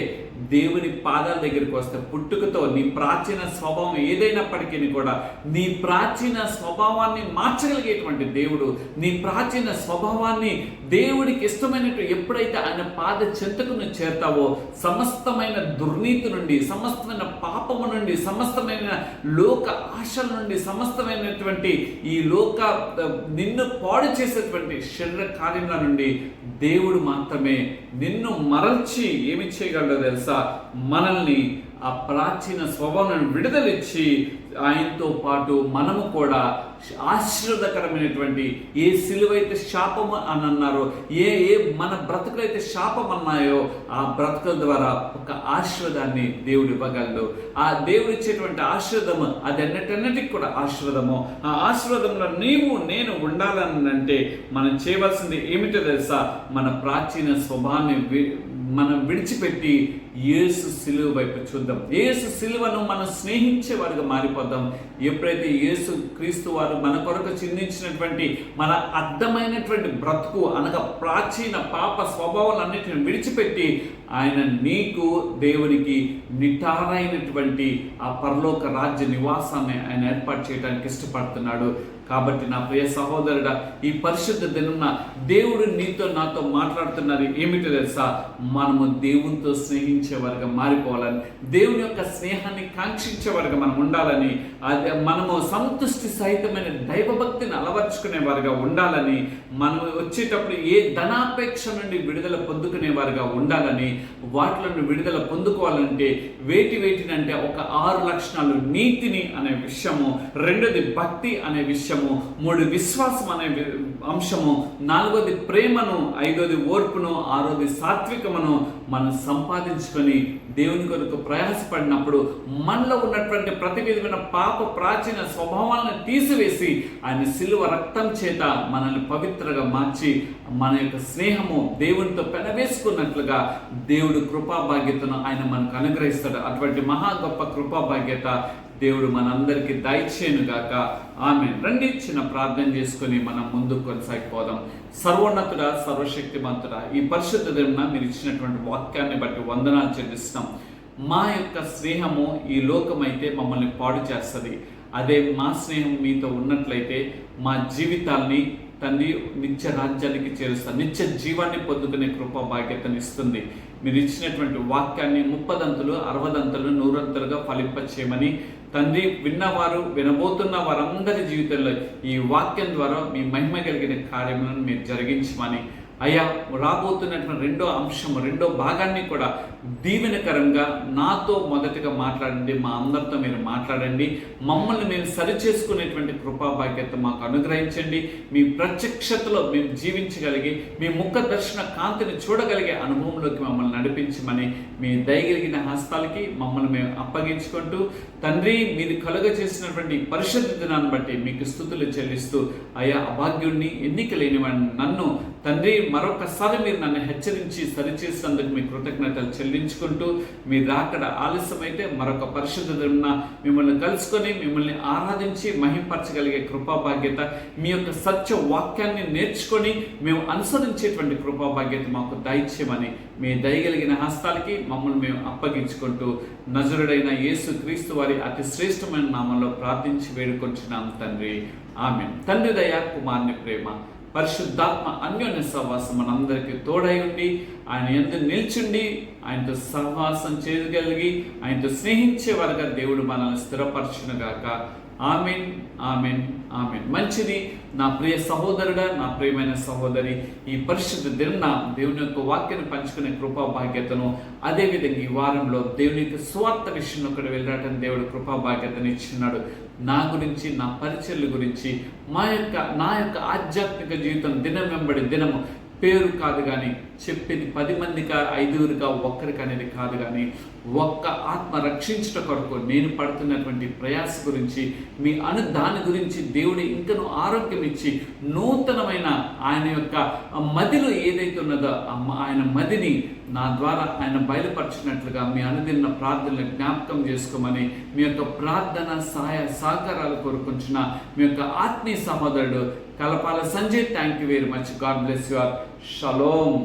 దేవుని పాదాల దగ్గరికి వస్తే పుట్టుకతో నీ ప్రాచీన స్వభావం ఏదైనప్పటికీ కూడా నీ ప్రాచీన స్వభావాన్ని మార్చగలిగేటువంటి దేవుడు, నీ ప్రాచీన స్వభావాన్ని దేవుడికి ఇష్టమైనట్టు ఎప్పుడైతే ఆయన పాద చెంతకు నువ్వు చేరుతావో సమస్తమైన దుర్నీతి నుండి, సమస్తమైన పాపము నుండి, సమస్తమైన లోక ఆశల నుండి, సమస్తమైనటువంటి ఈ లోక నిన్ను పాడు చేసేటువంటి శరీర కార్యముల నుండి దేవుడు మాత్రమే నిన్ను మరల్చి ఏమి చేయగలడో తెలుసా, మనల్ని ఆ ప్రాచీన స్వభావాన్ని విడుదలిచ్చి ఆయనతో పాటు మనము కూడా ఆశీర్వాదకరమైనటువంటి ఏ సిలువైతే శాపము అని అన్నారో, ఏ మన బ్రతుకులైతే శాపం అన్నాయో ఆ బ్రతుకుల ద్వారా ఒక ఆశీర్వాదాన్ని దేవుడు ఇవ్వగలడు. ఆ దేవుడు ఇచ్చేటువంటి ఆశీర్వాదము అది అన్నిటికి కూడా ఆశీర్వాదము. ఆ ఆశీర్వాదంలో నేను ఉండాలని అంటే మనం చేయవలసింది ఏమిటో తెలుసా, మన ప్రాచీన స్వభావాన్ని మనం విడిచిపెట్టి యేసు సిలువ వైపు చూద్దాం. యేసు సిలువను మనం స్నేహించే వారుగా మారిపోదాం. ఎప్పుడైతే యేసు క్రీస్తు వారు మన కొరకు చిందించినటువంటి మన అర్థమైనటువంటి బ్రతుకు అనగా ప్రాచీన పాప స్వభావాలన్నిటిని విడిచిపెట్టి ఆయన నీకు దేవునికి నిటారైనటువంటి ఆ పరలోక రాజ్య నివాసాన్ని ఆయన ఏర్పాటు చేయడానికి ఇష్టపడుతున్నాడు. కాబట్టి నా ప్రియ సహోదరుడా, ఈ పరిశుద్ధ దినమున దేవుడు నీతో నాతో మాట్లాడుతున్నారు ఏమిటో తెలుసా, మనము దేవునితో స్నేహించేవారుగా మారిపోవాలని, దేవుని యొక్క స్నేహాన్ని కాంక్షించేవారుగా మనం ఉండాలని, అదే మనము సంతుష్టి సహితమైన దైవభక్తిని అలవర్చుకునేవారుగా ఉండాలని, మనం వచ్చేటప్పుడు ఏ ధనాపేక్ష నుండి విడుదల పొందుకునేవారుగా ఉండాలని, వాటిలో విడుదల పొందుకోవాలంటే వేటినంటే ఒక 6 లక్షణాలు: నీతిని అనే విషయము, 2ది భక్తి అనే విషయము, 3 విశ్వాసం అనే అంశము, 4ది ప్రేమను, 5ది ఓర్పును, 6ది సాత్వికమును మనం సంపాదించుకొని దేవుని కొరకు ప్రయాసపడినప్పుడు మనలో ఉన్నటువంటి ప్రతి విధమైన పాప ప్రాచీన స్వభావాలను తీసివేసి ఆయన సిలువ రక్తం చేత మనల్ని పవిత్రగా మార్చి మన యొక్క స్నేహము దేవునితో పెనవేసుకున్నట్లుగా దేవుడు కృపాభాగ్యతను ఆయన మనకు అనుగ్రహిస్తాడు. అటువంటి మహా గొప్ప కృపాభాగ్యత దేవుడు మనందరికీ దయచేయును గాక. ఆమేన్. రండి చిన్న ప్రార్థన చేసుకొని మనం ముందుకు కొనసాగిపోదాం. సర్వోన్నతుడ, సర్వశక్తిమంతుడ, ఈ పరిశుద్ధ దినమున మీరు ఇచ్చినటువంటి వాక్యాన్ని బట్టి వందనాలు చెల్లిస్తున్నాం. మా యొక్క స్నేహము ఈ లోకమైతే మమ్మల్ని పాడు చేస్తుంది. అదే మా స్నేహం మీతో ఉన్నట్లయితే మా జీవితాల్ని తండ్రి నిత్య రాజ్యానికి చేరుస్తారు, నిత్య జీవాన్ని పొందుకునే కృపా భాగ్యతను ఇస్తుంది. మీరు ఇచ్చినటువంటి వాక్యాన్ని 30 60 100 ఫలింపచేయమని తండ్రి, విన్నవారు వినబోతున్న వారందరి జీవితంలో ఈ వాక్యం ద్వారా మీ మహిమ కలిగిన కార్యములను మీరు జరిగించమని, అయ్యా రాబోతున్నటువంటి రెండో భాగాన్ని కూడా దీవెనకరంగా నాతో మొదటగా మాట్లాడండి, మా అందరితో మీరు మాట్లాడండి, మమ్మల్ని మేము సరిచేసుకునేటువంటి కృపా భాగ్యత మాకు అనుగ్రహించండి. మీ ప్రత్యక్షతలో మేము జీవించగలిగి మీ ముఖ దర్శన కాంతిని చూడగలిగే అనుభవంలోకి మమ్మల్ని నడిపించమని మీ దయగలిగిన హస్తాలకి మమ్మల్ని మేము అప్పగించుకుంటూ, తండ్రి మీరు కలుగ చేసినటువంటి పరిశుద్ధ దినాన్ని బట్టి మీకు స్తుతులు చెల్లిస్తూ, అయ్యా అభాగ్యుడిని, ఎన్నిక లేనివాడిని నన్ను తండ్రి మరొకసారి మీరు నన్ను హెచ్చరించి సరిచేసినందుకు మీ కృతజ్ఞతలు చెల్లించుకుంటూ, మీరు రాకడ ఆలస్యమైతే మరొక పరిశుద్ధ దినాన మిమ్మల్ని కలుసుకొని మిమ్మల్ని ఆరాధించి మహింపరచగలిగే కృపా భాగ్యత, మీ యొక్క సత్య వాక్యాన్ని నేర్చుకొని మేము అనుసరించేటువంటి కృపా భాగ్యత మాకు దయచేయమని మీ దయగలిగిన హస్తాలకి మమ్మల్ని మేము అప్పగించుకుంటూ, నజరుడైన యేసు క్రీస్తు వారి అతి శ్రేష్టమైన నామంలో ప్రార్థించి వేడుకొంచున్నాం తండ్రి, ఆమేన్. తండ్రి దయ, కుమారుని ప్రేమ, పరిశుద్ధాత్మ అన్యోన్య సహవాసం మనందరికీ తోడై ఉండి, ఆయన యందు నిల్చుండి, ఆయనతో సహవాసం చేయగలిగి ఆయనతో స్నేహించే వారుగా దేవుడు మనల్ని స్థిరపరచునుగాక. Amen, amen, amen. మంచిది నా ప్రియ సహోదరుడా, నా ప్రియమైన సహోదరి, ఈ పరిశుద్ధ దిన దేవుని యొక్క వాక్యాన్ని పంచుకునే కృపా భాగ్యతను, అదేవిధంగా ఈ వారంలో దేవుని యొక్క స్వార్థ విషయంలో కూడా వెళ్ళడం దేవుడు కృపా భాగ్యతను ఇచ్చినాడు. నా గురించి, నా పరిచర్ల గురించి, నా యొక్క ఆధ్యాత్మిక జీవితం దినం వెంబడి దినము పేరు కాదు కానీ, చెప్పేది 10 మందిగా 5 ఒక్కరికి అనేది కాదు కానీ, ఒక్క ఆత్మ రక్షించుట కొరకు నేను పడుతున్నటువంటి ప్రయాస గురించి, దాని గురించి దేవుడు ఇంకను ఆరోగ్యం ఇచ్చి నూతనమైన ఆయన యొక్క మదిలో ఏదైతే ఉన్నదో ఆయన మదిని నా ద్వారా ఆయన బయలుపరిచినట్లుగా మీ అనుదిన ప్రార్థనలు జ్ఞాపకం చేసుకోమని మీ యొక్క ప్రార్థన సహాయ సహకారాలు కోరుకుంటున్న మీ యొక్క ఆత్మీయ సహోదరుడు Kalapala Sanjay. Thank you very much. God bless you all. Shalom.